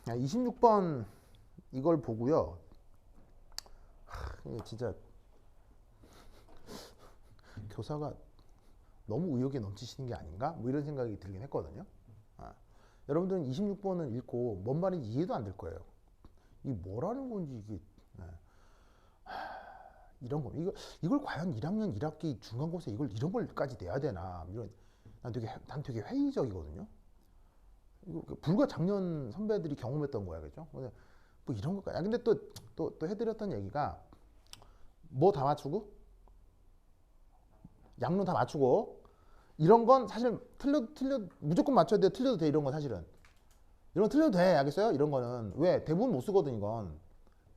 자, 26번 이걸 보고요. 진짜 교사가 너무 의욕에 넘치시는 게 아닌가? 뭐 이런 생각이 들긴 했거든요. 여러분들은 26번은 읽고 뭔 말인지 이해도 안 될 거예요. 이게 뭐라는 건지 이게 이런 거 이걸 과연 1학년 1학기 중간고사 이런 걸까지 내야 되나? 난 되게 회의적이거든요. 이거 불과 작년 선배들이 경험했던 거야, 그죠? 뭐 이런 것까지. 근데 또 해드렸던 얘기가 뭐 다 맞추고 양론 다 맞추고 이런 건 사실 틀려 무조건 맞춰야 돼. 틀려도 돼. 이런 건 사실은 이런 건 틀려도 돼. 알겠어요? 이런 거는 왜 대부분 못 쓰거든. 이건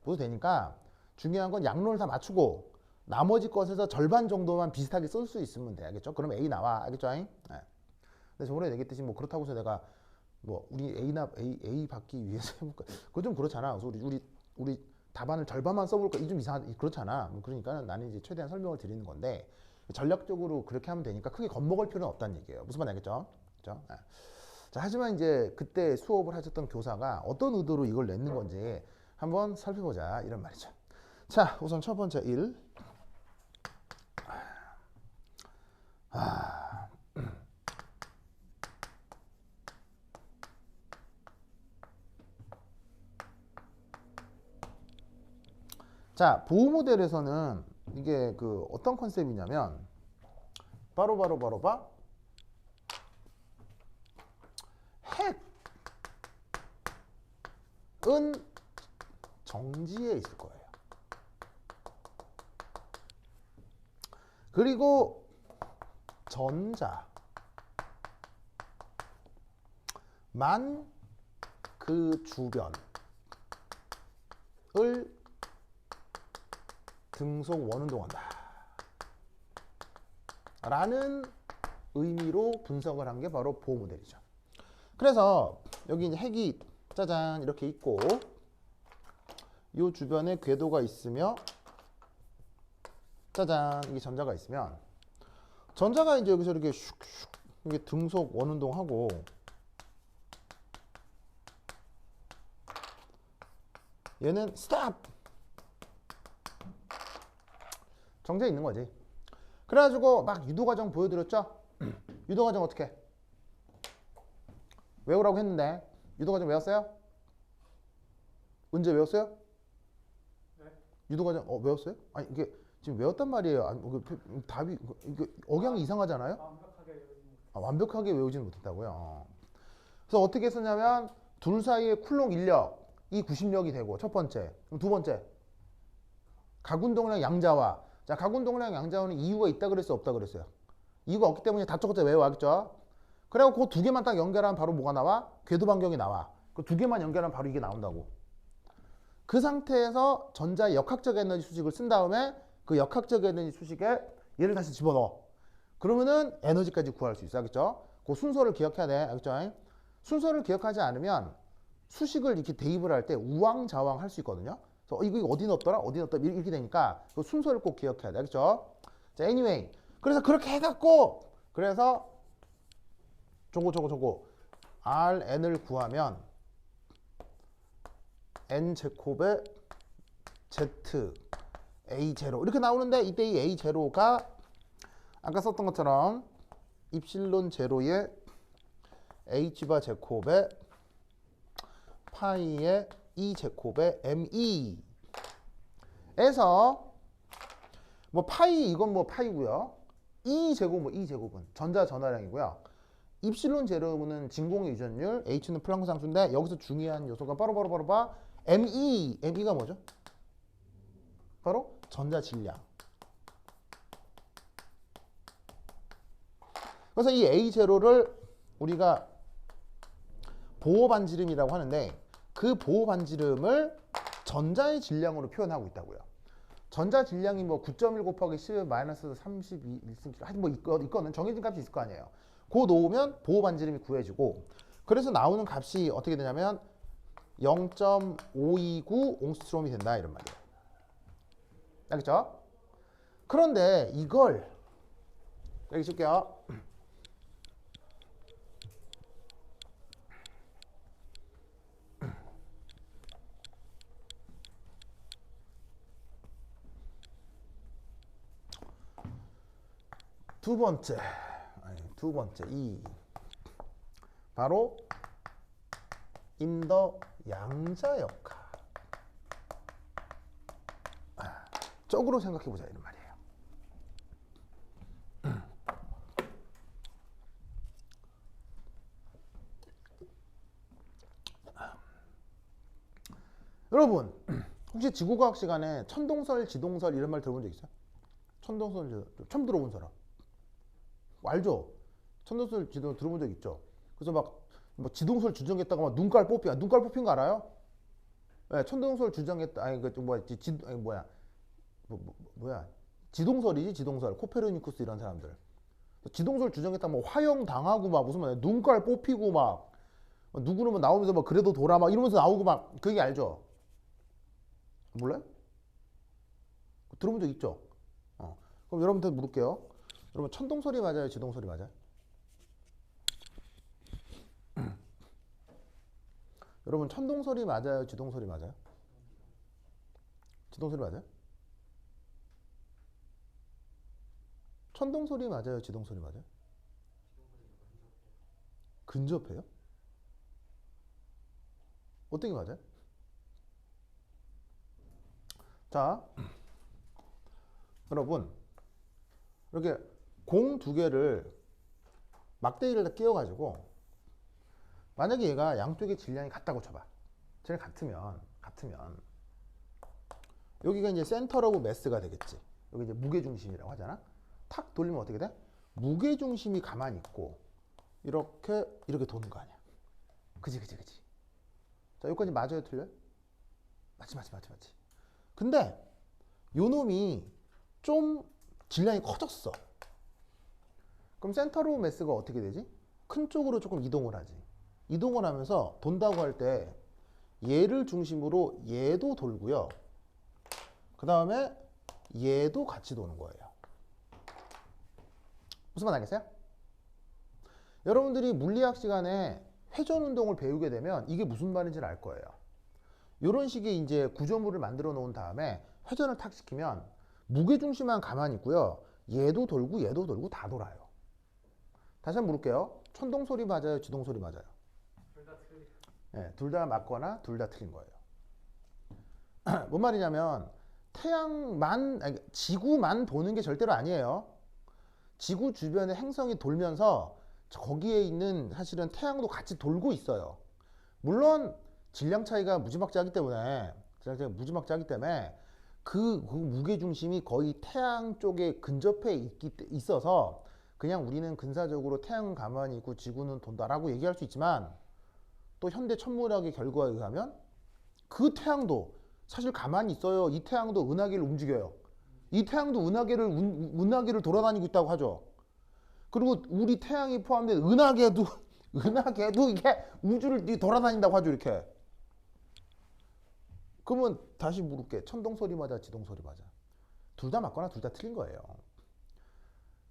못 되니까 중요한 건 양론을 다 맞추고 나머지 것에서 절반 정도만 비슷하게 쓸 수 있으면 돼. 알겠죠? 그럼 A 나와. 알겠죠? 네. 근데 저번에 얘기했듯이 뭐 그렇다고 해서 내가 뭐 우리 A 받기 위해서 해볼까? 그거 좀 그렇잖아. 그래서 우리 답안을 절반만 써볼까? 이 좀 그렇잖아. 그러니까 나는 이제 최대한 설명을 드리는 건데 전략적으로 그렇게 하면 되니까 크게 겁먹을 필요는 없다는 얘기예요. 무슨 말인지 알겠죠? 그렇죠? 자, 하지만 이제 그때 수업을 하셨던 교사가 어떤 의도로 이걸 냈는 건지 한번 살펴보자 이런 말이죠. 자, 우선 첫 번째 1. 자, 보호 모델에서는 이게 그 어떤 컨셉이냐면 바로 핵 정지에 있을 거예요. 그리고 전자만 그 주변을 등속 원운동한다 라는 의미로 분석을 한 게 바로 보어 모델이죠. 그래서 여기 이제 핵이 짜잔 이렇게 있고 이 주변에 궤도가 있으며 짜잔 이게 전자가 있으면 전자가 이제 여기서 이렇게 슉슉 이게 등속 원운동하고 얘는 스탑 정지해 있는 거지. 그래가지고 막 유도과정 보여드렸죠. 유도과정 어떻게 외우라고 했는데 유도과정 외웠어요? 언제 외웠어요? 네. 유도과정 외웠어요? 아니 이게 지금 외웠단 말이에요. 아니, 답이 이게 억양이 이상하잖아요. 완벽하게 외우지 완벽하게 외우지는 못했다고요. 그래서 어떻게 썼냐면 둘 사이의 쿨롱 인력이 구심력이 되고 첫 번째. 그럼 두 번째 각운동량 양자와. 자, 각운동량 양자와는 이유가 있다 그랬어요, 없다 그랬어요? 이유가 없기 때문에 다짜고짜 외워야겠죠. 그리고 그 두 개만 딱 연결하면 바로 뭐가 나와? 궤도 반경이 나와. 그 두 개만 연결하면 바로 이게 나온다고. 그 상태에서 전자의 역학적 에너지 수식을 쓴 다음에 그 역학적 에너지 수식에 얘를 다시 집어넣어. 그러면은 에너지까지 구할 수 있어. 알겠죠? 그 순서를 기억해야 돼. 알겠죠? 순서를 기억하지 않으면 수식을 이렇게 대입을 할 때 우왕좌왕 할 수 있거든요. 그래서 이거 어디 넣었더라? 어디 넣었더라? 이렇게 되니까 그 순서를 꼭 기억해야 돼. 알겠죠? 자, anyway. 그래서 그렇게 해갖고 그래서 저거 Rn을 구하면 N제곱에 Z A0 이렇게 나오는데 이때 이 A0가 아까 썼던 것처럼 입실론 제로의 H바 제곱에 파이의 E 제곱에 ME 에서 뭐 파이 이건 뭐 파이고요. E 제곱 뭐 E 제곱은 전자 전화량이고요. 입실론 제로는 진공의 유전율, H는 플랑크 상수인데 여기서 중요한 요소가 바로 ME가 뭐죠? 바로 전자 질량. 그래서 이 A0를 우리가 보호 반지름이라고 하는데 그 보호 반지름을 전자의 질량으로 표현하고 있다고요. 전자 질량이 뭐 9.1 곱하기 10의 마이너스 32 1cm 하여튼 뭐 있거든. 정해진 값이 있을 거 아니에요. 그거 놓으면 보호 반지름이 구해지고 그래서 나오는 값이 어떻게 되냐면 0.529 옹스트롬이 된다 이런 말이에요. 알겠죠? 그런데 이걸 여기 쓸게요. 두 번째 이 바로 인더 양자 역학 쪽으로 생각해 보자 이런 말이에요. 여러분 혹시 지구과학 시간에 천동설, 지동설 이런 말 들어본 적 있어요? 천동설, 처음 들어본 사람 알죠? 천동설, 지동설 들어본 적 있죠? 그래서 뭐 지동설 주장했다가 막 눈깔 뽑힌 거 알아요? 네, 천동설 주장했다. 아니 그 뭐야? 지동설이지 지동설. 코페르니쿠스 이런 사람들. 지동설 주장했다 뭐 화형 당하고 막 무슨 말이야? 눈깔 뽑히고 막 누구는 뭐 나오면서 막 그래도 돌아 막 이러면서 나오고 막 그게 알죠? 몰라요? 들어본 적 있죠? 그럼 여러분한테 물을게요. 여러분 천동설이 맞아요? 지동설이 맞아요? 여러분 천동설이 맞아요? 지동설이 맞아요? 지동설이 맞아요? 천동설이 맞아요? 지동설이 맞아요? 근접해요? 어떤 게 맞아요? 자, 여러분 이렇게 공 두 개를 막대기를 끼워가지고 만약에 얘가 양쪽의 질량이 같다고 쳐봐. 쟤네 같으면 여기가 이제 센터 오브 매스가 되겠지. 여기 이제 무게 중심이라고 하잖아. 탁 돌리면 어떻게 돼? 무게 중심이 가만히 있고 이렇게 도는 거 아니야. 그지. 자, 여기까지 맞아요, 틀려요? 맞지. 근데 요 놈이 좀 질량이 커졌어. 그럼 센터 오브 매스가 어떻게 되지? 큰 쪽으로 조금 이동을 하지. 이동을 하면서 돈다고 할 때 얘를 중심으로 얘도 돌고요. 그 다음에 얘도 같이 도는 거예요. 무슨 말 알겠어요? 여러분들이 물리학 시간에 회전 운동을 배우게 되면 이게 무슨 말인지를 알 거예요. 이런 식의 이제 구조물을 만들어 놓은 다음에 회전을 탁 시키면 무게 중심만 가만히 있고요. 얘도 돌고 다 돌아요. 다시 한번 물을게요. 천동 소리 맞아요? 지동 소리 맞아요? 둘 다 틀리. 네, 둘 다 맞거나 둘 다 틀린 거예요. 뭔 말이냐면 지구만 도는 게 절대로 아니에요. 지구 주변에 행성이 돌면서 거기에 있는 사실은 태양도 같이 돌고 있어요. 물론 질량 차이가 무지막지하기 때문에 그 무게 중심이 거의 태양 쪽에 근접해 있어서 그냥 우리는 근사적으로 태양은 가만히 있고 지구는 돈다라고 얘기할 수 있지만 또 현대 천문학의 결과에 의하면 그 태양도 사실 가만히 있어요. 이 태양도 은하계를 움직여요. 이 태양도 은하계를 돌아다니고 있다고 하죠. 그리고 우리 태양이 포함된 은하계도 이게 우주를 돌아다닌다고 하죠. 이렇게. 그러면 다시 물을게. 천동 소리 맞아, 지동 소리 맞아? 둘 다 맞거나 둘 다 틀린 거예요.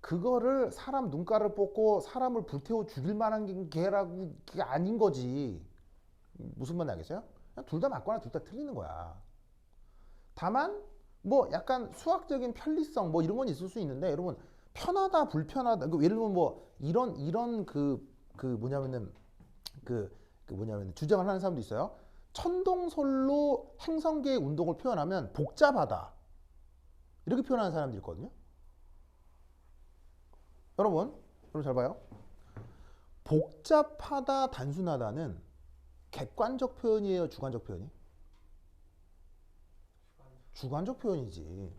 그거를 사람 눈가를 뽑고 사람을 불태워 죽일 만한 게라고 그게 아닌 거지. 무슨 말인지 알겠어요? 둘 다 맞거나 둘 다 틀리는 거야. 다만 뭐 약간 수학적인 편리성 뭐 이런 건 있을 수 있는데 여러분 편하다 불편하다 예를 들면 뭐 이런 뭐냐면은 주장을 하는 사람도 있어요. 천동설로 행성계의 운동을 표현하면 복잡하다 이렇게 표현하는 사람도 있거든요. 여러분 잘 봐요. 복잡하다 단순하다는 객관적 표현이에요, 주관적 표현이? 주관적 표현이지.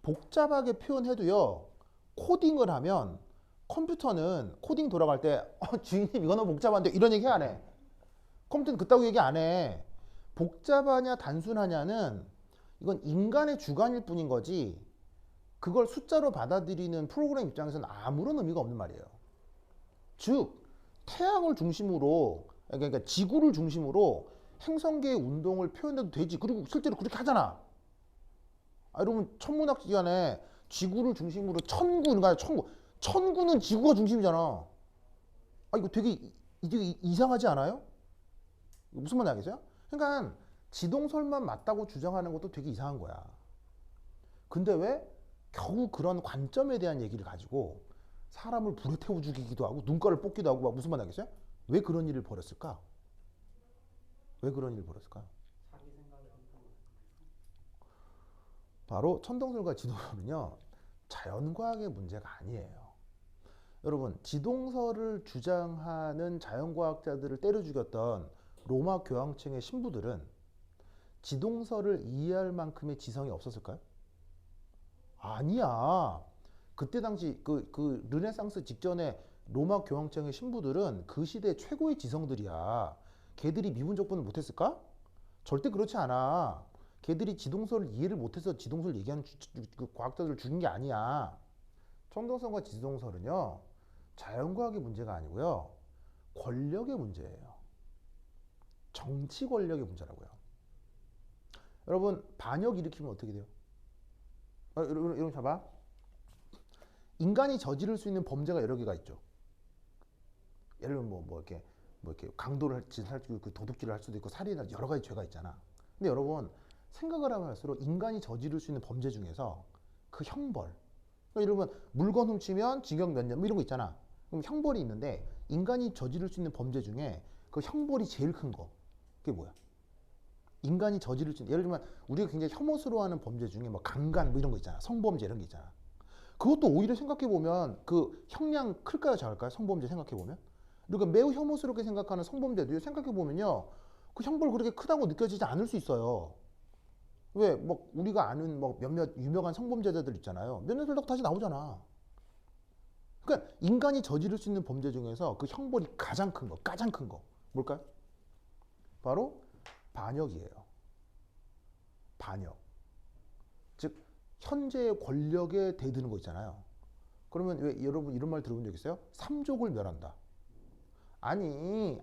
복잡하게 표현해도요, 코딩을 하면 컴퓨터는 코딩 돌아갈 때 주인님 이거 너무 복잡한데 이런 얘기 안 해. 컴퓨터는 그따구 얘기 안 해. 복잡하냐 단순하냐는 이건 인간의 주관일 뿐인 거지 그걸 숫자로 받아들이는 프로그램 입장에서는 아무런 의미가 없는 말이에요. 즉 태양을 중심으로 그러니까 지구를 중심으로 행성계의 운동을 표현해도 되지. 그리고 실제로 그렇게 하잖아. 여러분 천문학 시간에 지구를 중심으로 천구는 지구가 중심이잖아. 이거 되게 이상하지 않아요? 무슨 말인지 알겠어요? 그러니까 지동설만 맞다고 주장하는 것도 되게 이상한 거야. 근데 왜 겨우 그런 관점에 대한 얘기를 가지고 사람을 불에 태워 죽이기도 하고 눈가를 뽑기도 하고 무슨 말인지 알겠어요? 왜 그런 일을 벌였을까? 왜 그런 일을 벌였을까요? 자기 생각을 했던 거. 바로 천동설과 지동설은요 자연과학의 문제가 아니에요. 여러분 지동설을 주장하는 자연과학자들을 때려 죽였던 로마 교황청의 신부들은 지동설을 이해할 만큼의 지성이 없었을까요? 아니야. 그때 당시 그 르네상스 직전에 로마 교황청의 신부들은 그 시대 최고의 지성들이야. 걔들이 미분적분을 못했을까? 절대 그렇지 않아. 걔들이 지동설을 이해를 못해서 지동설 얘기하는 그 과학자들을 죽인 게 아니야. 천동설과 지동설은요 자연과학의 문제가 아니고요 권력의 문제예요. 정치 권력의 문제라고요. 여러분 반역 일으키면 어떻게 돼요? 여러분 봐봐. 인간이 저지를 수 있는 범죄가 여러 개가 있죠. 예를 들면 뭐 이렇게 강도를 그 도둑질을 할 수도 있고 살인이나 여러 가지 죄가 있잖아. 근데 여러분 생각을 하면 할수록 인간이 저지를 수 있는 범죄 중에서 그 형벌. 그러니까 예를 들면 물건 훔치면 징역 몇 년 뭐 이런 거 있잖아. 그럼 형벌이 있는데 인간이 저지를 수 있는 범죄 중에 그 형벌이 제일 큰 거. 그게 뭐야? 인간이 저지를 수 있는 예를 들면 우리가 굉장히 혐오스러워하는 범죄 중에 뭐 강간 뭐 이런 거 있잖아. 성범죄 이런 게 있잖아. 그것도 오히려 생각해 보면 그 형량 클까요, 작을까요? 성범죄 생각해 보면. 그러니까 매우 혐오스럽게 생각하는 성범죄도 생각해 보면요. 그 형벌 그렇게 크다고 느껴지지 않을 수 있어요. 왜? 뭐 우리가 아는 뭐 몇몇 유명한 성범죄자들 있잖아요. 몇 년 살다가 다시 나오잖아. 그러니까 인간이 저지를 수 있는 범죄 중에서 그 형벌이 가장 큰 거, 가장 큰 거 뭘까요? 바로 반역이에요. 반역. 즉 현재의 권력에 대드는 거 있잖아요. 그러면 왜 여러분 이런 말 들어본 적 있어요? 삼족을 멸한다. 아니,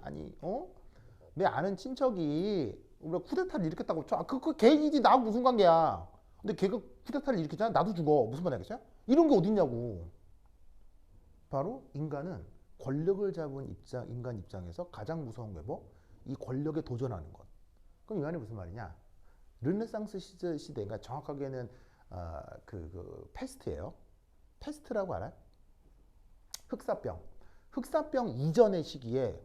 내 아는 친척이 우리가 쿠데타를 일으켰다고 쳐. 그 걔이지 나하고 무슨 관계야? 근데 걔가 쿠데타를 일으켰잖아. 나도 죽어. 무슨 말 하겠어요? 이런 게 어딨냐고. 바로 인간은 권력을 잡은 인간 입장에서 가장 무서운 게 뭐? 이 권력에 도전하는 것. 그럼 이 말이 무슨 말이냐? 르네상스 시대가 정확하게는 패스트예요. 패스트라고 알아요? 흑사병. 흑사병 이전의 시기에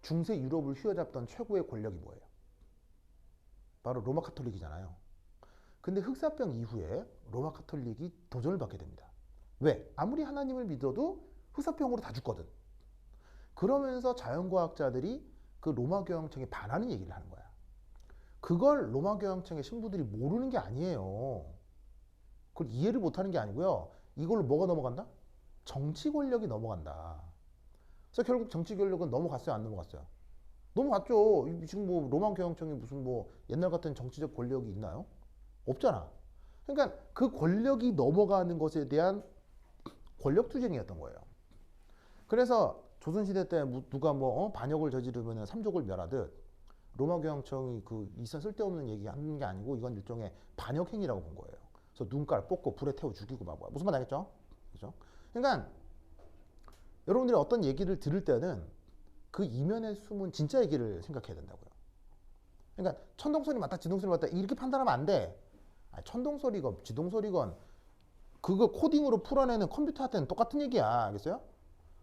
중세 유럽을 휘어잡던 최고의 권력이 뭐예요? 바로 로마 카톨릭이잖아요. 근데 흑사병 이후에 로마 카톨릭이 도전을 받게 됩니다. 왜? 아무리 하나님을 믿어도 흑사병으로 다 죽거든. 그러면서 자연과학자들이 그 로마 교황청에 반하는 얘기를 하는 거야. 그걸 로마 교황청의 신부들이 모르는 게 아니에요. 그걸 이해를 못하는 게 아니고요. 이걸로 뭐가 넘어간다? 정치 권력이 넘어간다. 그래서 결국 정치 권력은 넘어갔어요, 안 넘어갔어요? 넘어갔죠. 지금 뭐 로마 교황청이 무슨 뭐 옛날 같은 정치적 권력이 있나요? 없잖아. 그러니까 그 권력이 넘어가는 것에 대한 권력 투쟁이었던 거예요. 그래서 조선시대 때 누가 뭐 반역을 저지르면 삼족을 멸하듯 로마 교황청이 그 이상 쓸데없는 얘기 하는 게 아니고 이건 일종의 반역 행위라고 본 거예요. 그래서 눈깔 뽑고 불에 태워 죽이고 막 무슨 말 알겠죠? 그죠? 그러니까 여러분들이 어떤 얘기를 들을 때는 그 이면에 숨은 진짜 얘기를 생각해야 된다고요. 그러니까 천동소리 맞다, 지동소리 맞다 이렇게 판단하면 안 돼. 천동소리건 지동소리건 그거 코딩으로 풀어내는 컴퓨터한테는 똑같은 얘기야. 알겠어요?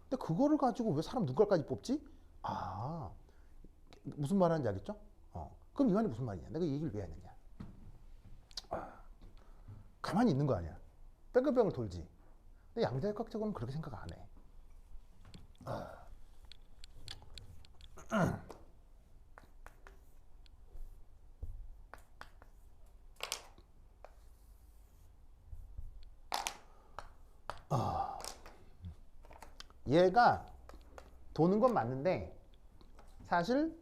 근데 그거를 가지고 왜 사람 눈깔까지 뽑지? 아, 무슨 말 하는지 알겠죠? 그럼 이 말이 무슨 말이냐? 내가 이 얘기를 왜 했느냐? 가만히 있는 거 아니야. 뺑글뺑글 돌지. 근데 양자역학적으로는 그렇게 생각 안 해. 얘가 도는 건 맞는데 사실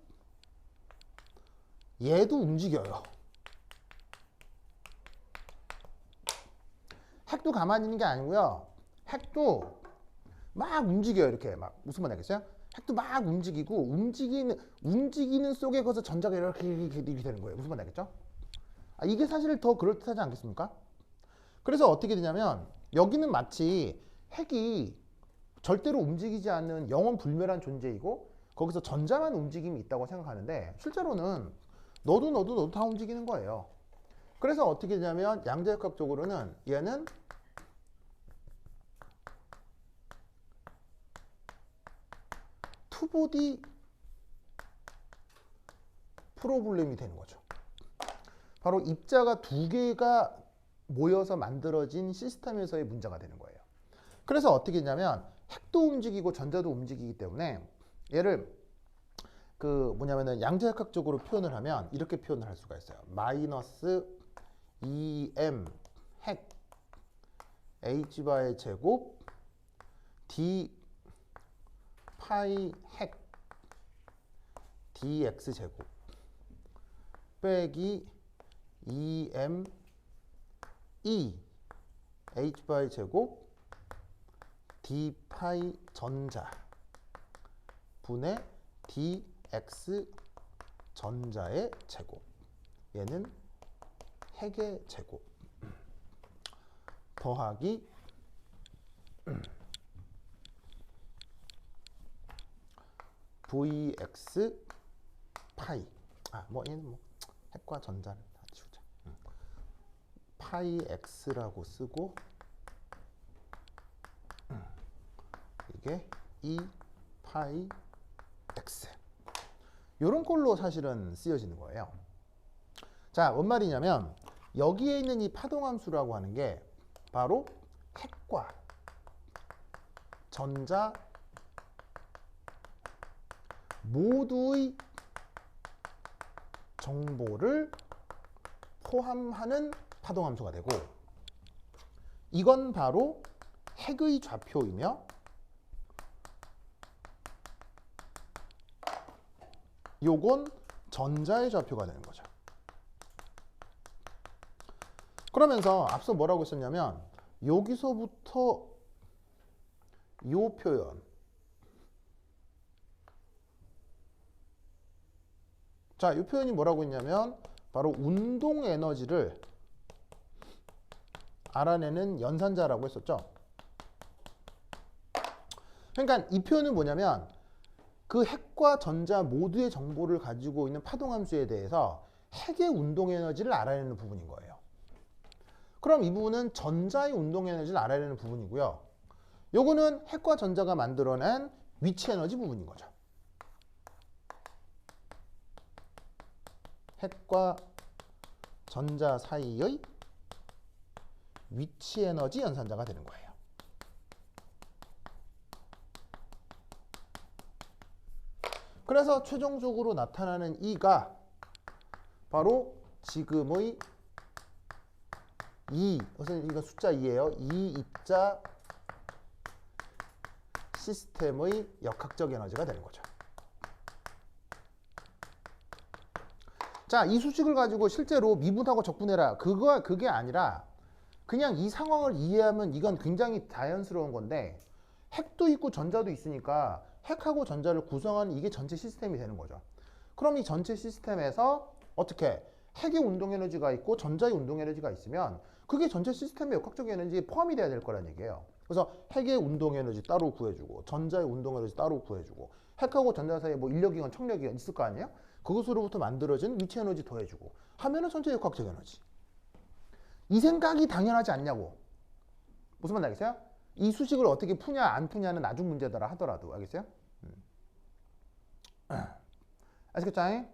얘도 움직여요. 핵도 가만히 있는 게 아니고요. 핵도 막 움직여요. 이렇게 막 무슨 말 알겠어요? 핵도 막 움직이고 움직이는 속에 거기서 전자가 이렇게 되는 거예요. 무슨 말 알겠죠? 이게 사실 더 그럴듯하지 않겠습니까? 그래서 어떻게 되냐면 여기는 마치 핵이 절대로 움직이지 않는 영원 불멸한 존재이고 거기서 전자만 움직임이 있다고 생각하는데 실제로는 너도 다 움직이는 거예요. 그래서 어떻게 되냐면 양자역학적으로는 얘는 투보디 프로블렘이 되는 거죠. 바로 입자가 두 개가 모여서 만들어진 시스템에서의 문제가 되는 거예요. 그래서 어떻게 되냐면 핵도 움직이고 전자도 움직이기 때문에 얘를 뭐냐면은 양자역학적으로 표현을 하면 이렇게 표현을 할 수가 있어요. 마이너스 2m 핵 h바의 제곱 d 파이 핵 dx 제곱 빼기 2m e h바의 제곱 d 파이 전자 분의 dx 전자의 제곱. 얘는 핵의 제곱 더하기 vx 파이. 뭐 얘는 뭐 핵과 전자를 다 지우자. 파이 x라고 쓰고 이게 2 파이 x. 이런 꼴로 사실은 쓰여지는 거예요. 자, 뭔 말이냐면 여기에 있는 이 파동함수라고 하는 게 바로 핵과 전자 모두의 정보를 포함하는 파동함수가 되고, 이건 바로 핵의 좌표이며 요건 전자의 좌표가 되는 거죠. 그러면서 앞서 뭐라고 했었냐면 여기서부터 요 표현, 자, 이 표현이 뭐라고 했냐면 바로 운동 에너지를 알아내는 연산자라고 했었죠. 그러니까 이 표현은 뭐냐면 그 핵과 전자 모두의 정보를 가지고 있는 파동함수에 대해서 핵의 운동 에너지를 알아내는 부분인 거예요. 그럼 이 부분은 전자의 운동 에너지를 알아내는 부분이고요. 요거는 핵과 전자가 만들어낸 위치 에너지 부분인 거죠. 핵과 전자 사이의 위치 에너지 연산자가 되는 거예요. 그래서 최종적으로 나타나는 E가 바로 지금의 E, 이거 숫자 2예요. E 입자 시스템의 역학적 에너지가 되는 거죠. 자, 이 수식을 가지고 실제로 미분하고 적분해라. 그게 아니라 그냥 이 상황을 이해하면 이건 굉장히 자연스러운 건데 핵도 있고 전자도 있으니까 핵하고 전자를 구성하는 이게 전체 시스템이 되는 거죠. 그럼 이 전체 시스템에서 어떻게 핵의 운동 에너지가 있고 전자의 운동 에너지가 있으면 그게 전체 시스템의 역학적 에너지에 포함이 돼야 될 거란 얘기예요. 그래서 핵의 운동 에너지 따로 구해주고 전자의 운동 에너지 따로 구해주고 핵하고 전자 사이에 뭐 인력이건 청력이건 있을 거 아니에요? 그것으로부터 만들어진 위치 에너지 더해주고 하면은 전체 역학적 에너지. 이 생각이 당연하지 않냐고. 무슨 말 알겠어요? 이 수식을 어떻게 푸냐 안 푸냐는 나중 문제더라 하더라도. 알겠어요? 아시겠죠?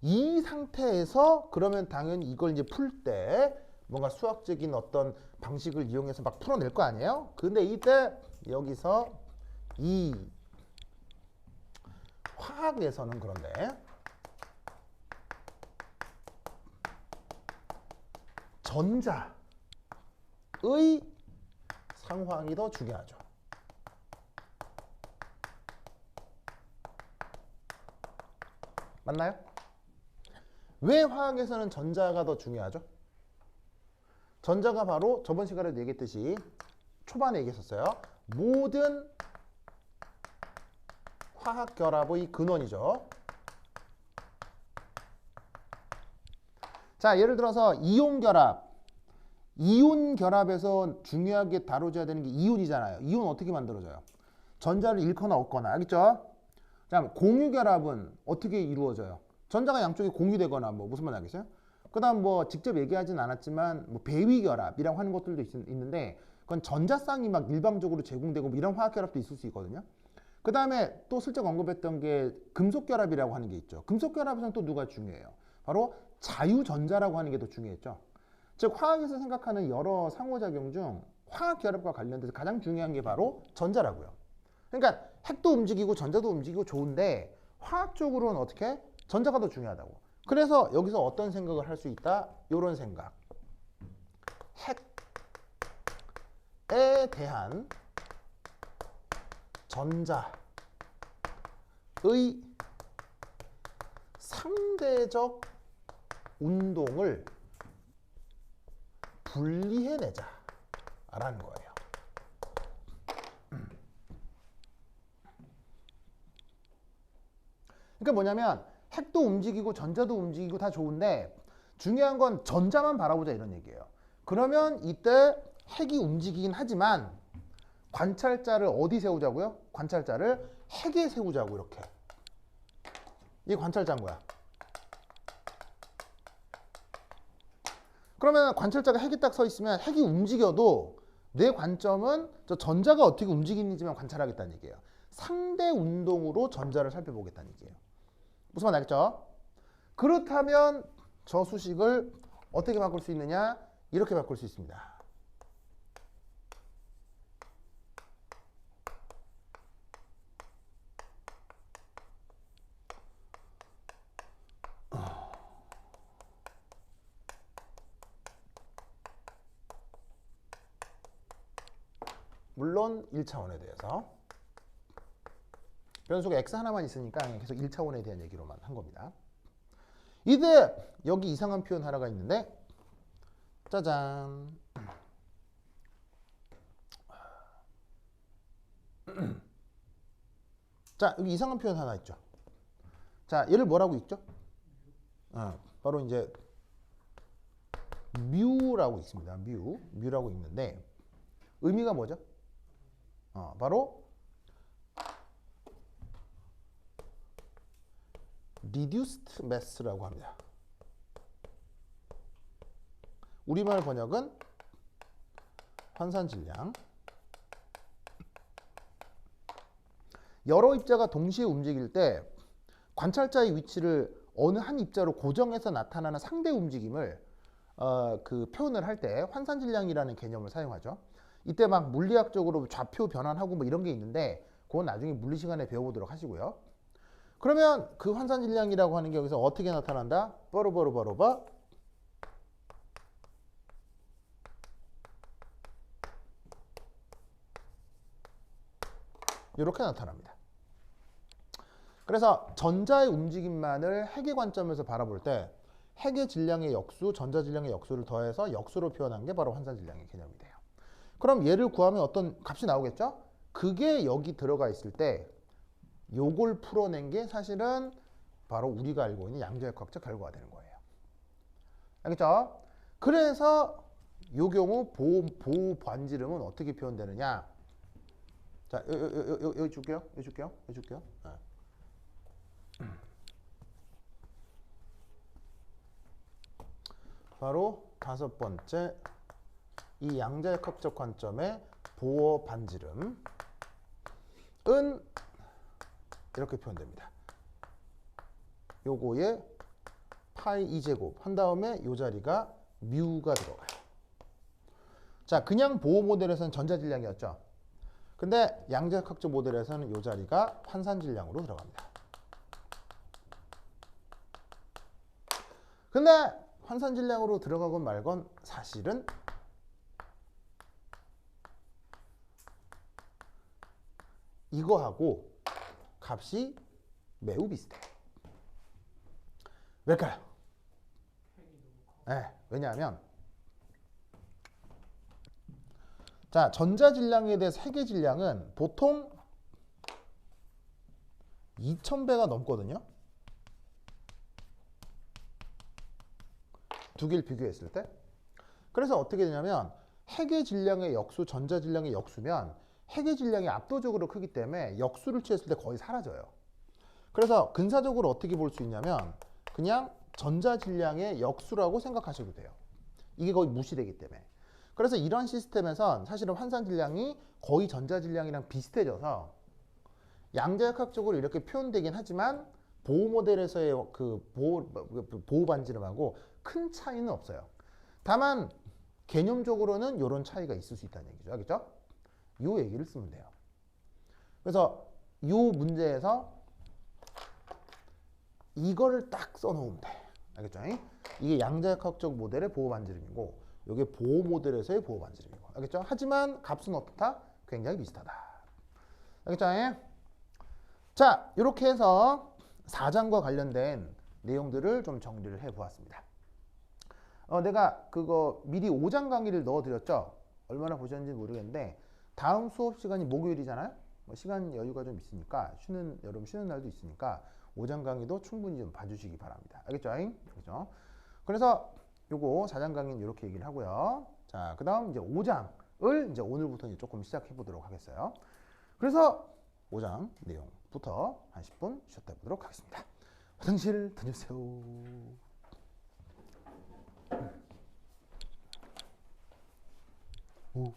이 상태에서 그러면 당연히 이걸 이제 풀 때 뭔가 수학적인 어떤 방식을 이용해서 막 풀어낼 거 아니에요? 근데 이때 여기서 이 화학에서는 그런데 전자의 상황이 더 중요하죠. 맞나요? 왜 화학에서는 전자가 더 중요하죠? 전자가 바로 저번 시간에도 얘기했듯이 초반에 얘기했었어요. 모든 화학 결합의 근원이죠. 자, 예를 들어서 이온 결합. 이온 결합에서 중요하게 다뤄줘야 되는 게 이온이잖아요. 이온 어떻게 만들어져요? 전자를 잃거나 얻거나. 알겠죠? 자, 공유 결합은 어떻게 이루어져요? 전자가 양쪽에 공유되거나 뭐 무슨 말 알겠어요? 그다음 뭐 직접 얘기하진 않았지만 뭐 배위 결합이라고 하는 것들도 있는데 그건 전자쌍이 막 일방적으로 제공되고 뭐 이런 화학 결합도 있을 수 있거든요. 그 다음에 또 슬쩍 언급했던 게 금속 결합이라고 하는 게 있죠. 금속 결합에서는 또 누가 중요해요? 바로 자유전자라고 하는 게 더 중요했죠. 즉 화학에서 생각하는 여러 상호작용 중 화학 결합과 관련돼서 가장 중요한 게 바로 전자라고요. 그러니까 핵도 움직이고 전자도 움직이고 좋은데 화학적으로는 어떻게? 전자가 더 중요하다고. 그래서 여기서 어떤 생각을 할 수 있다? 이런 생각. 핵에 대한 전자의 상대적 운동을 분리해내자 라는 거예요. 그러니까 뭐냐면 핵도 움직이고 전자도 움직이고 다 좋은데 중요한 건 전자만 바라보자 이런 얘기예요. 그러면 이때 핵이 움직이긴 하지만 관찰자를 어디 세우자고요? 관찰자를 핵에 세우자고 이렇게. 이게 관찰자인 거야. 그러면 관찰자가 핵이 딱 서 있으면 핵이 움직여도 내 관점은 저 전자가 어떻게 움직이는지만 관찰하겠다는 얘기예요. 상대 운동으로 전자를 살펴보겠다는 얘기예요. 무슨 말 알겠죠? 그렇다면 저 수식을 어떻게 바꿀 수 있느냐? 이렇게 바꿀 수 있습니다. 물론 1차원에 대해서. 변수가 x 하나만 있으니까 그냥 계속 1차원에 대한 얘기로만 한 겁니다. 이때 여기 이상한 표현 하나가 있는데 짜잔. 자, 여기 이상한 표현 하나 있죠. 자, 얘를 뭐라고 읽죠? 바로 이제 뮤라고 있습니다. 뮤라고 읽는데 의미가 뭐죠? 바로 reduced mass라고 합니다. 우리말 번역은 환산질량. 여러 입자가 동시에 움직일 때 관찰자의 위치를 어느 한 입자로 고정해서 나타나는 상대 움직임을 그 표현을 할 때 환산질량이라는 개념을 사용하죠. 이때 막 물리학적으로 좌표 변환하고 뭐 이런 게 있는데 그건 나중에 물리 시간에 배워보도록 하시고요. 그러면 그 환산질량이라고 하는 게 여기서 어떻게 나타난다? 뽀로뽀로뽀로뽀 이렇게 나타납니다. 그래서 전자의 움직임만을 핵의 관점에서 바라볼 때 핵의 질량의 역수, 전자 질량의 역수를 더해서 역수로 표현한 게 바로 환산질량의 개념이 돼요. 그럼 얘를 구하면 어떤 값이 나오겠죠? 그게 여기 들어가 있을 때 요걸 풀어낸 게 사실은 바로 우리가 알고 있는 양자역학적 결과가 되는 거예요. 알겠죠? 그래서 요 경우 보호 반지름은 어떻게 표현되느냐? 자, 여기 줄게요. 네. 바로 다섯 번째 이 양자역학적 관점의 보어 반지름은 이렇게 표현됩니다. 요거에 파이 2제곱 한 다음에 요 자리가 뮤가 들어가요. 자, 그냥 보호 모델에서는 전자질량이었죠. 근데 양자역학적 모델에서는 요 자리가 환산질량으로 들어갑니다. 근데 환산질량으로 들어가건 말건 사실은 이거하고 값이 매우 비슷해요. 왜일까요? 네, 왜냐하면 자, 전자질량에 대해서 핵의 질량은 보통 2000배가 넘거든요. 두 개를 비교했을 때. 그래서 어떻게 되냐면 핵의 질량의 역수, 전자질량의 역수면 핵의 질량이 압도적으로 크기 때문에 역수를 취했을 때 거의 사라져요. 그래서 근사적으로 어떻게 볼 수 있냐면 그냥 전자질량의 역수라고 생각하셔도 돼요. 이게 거의 무시되기 때문에. 그래서 이런 시스템에선 사실은 환산질량이 거의 전자질량이랑 비슷해져서 양자역학적으로 이렇게 표현되긴 하지만 보호 모델에서의 그 보호 반지름하고 큰 차이는 없어요. 다만 개념적으로는 이런 차이가 있을 수 있다는 얘기죠. 알겠죠? 이 얘기를 쓰면 돼요. 그래서 이 문제에서 이거를 딱 써놓으면 돼. 알겠죠? 이게 양자역학적 모델의 보호 반지름이고 이게 보호 모델에서의 보호 반지름이고. 알겠죠? 하지만 값은 어떻다? 굉장히 비슷하다. 알겠죠? 자, 이렇게 해서 4장과 관련된 내용들을 좀 정리를 해보았습니다. 내가 그거 미리 5장 강의를 넣어드렸죠? 얼마나 보셨는지 모르겠는데 다음 수업 시간이 목요일이잖아요? 시간 여유가 좀 있으니까 여러분 쉬는 날도 있으니까 5장 강의도 충분히 좀 봐주시기 바랍니다. 알겠죠? 그렇죠? 그래서 요거 4장 강의는 이렇게 얘기를 하고요. 자, 그 다음 이제 5장을 이제 오늘부터 이제 조금 시작해 보도록 하겠어요. 그래서 5장 내용부터 한 10분 쉬었다 보도록 하겠습니다. 화장실 다녀오세요. 오.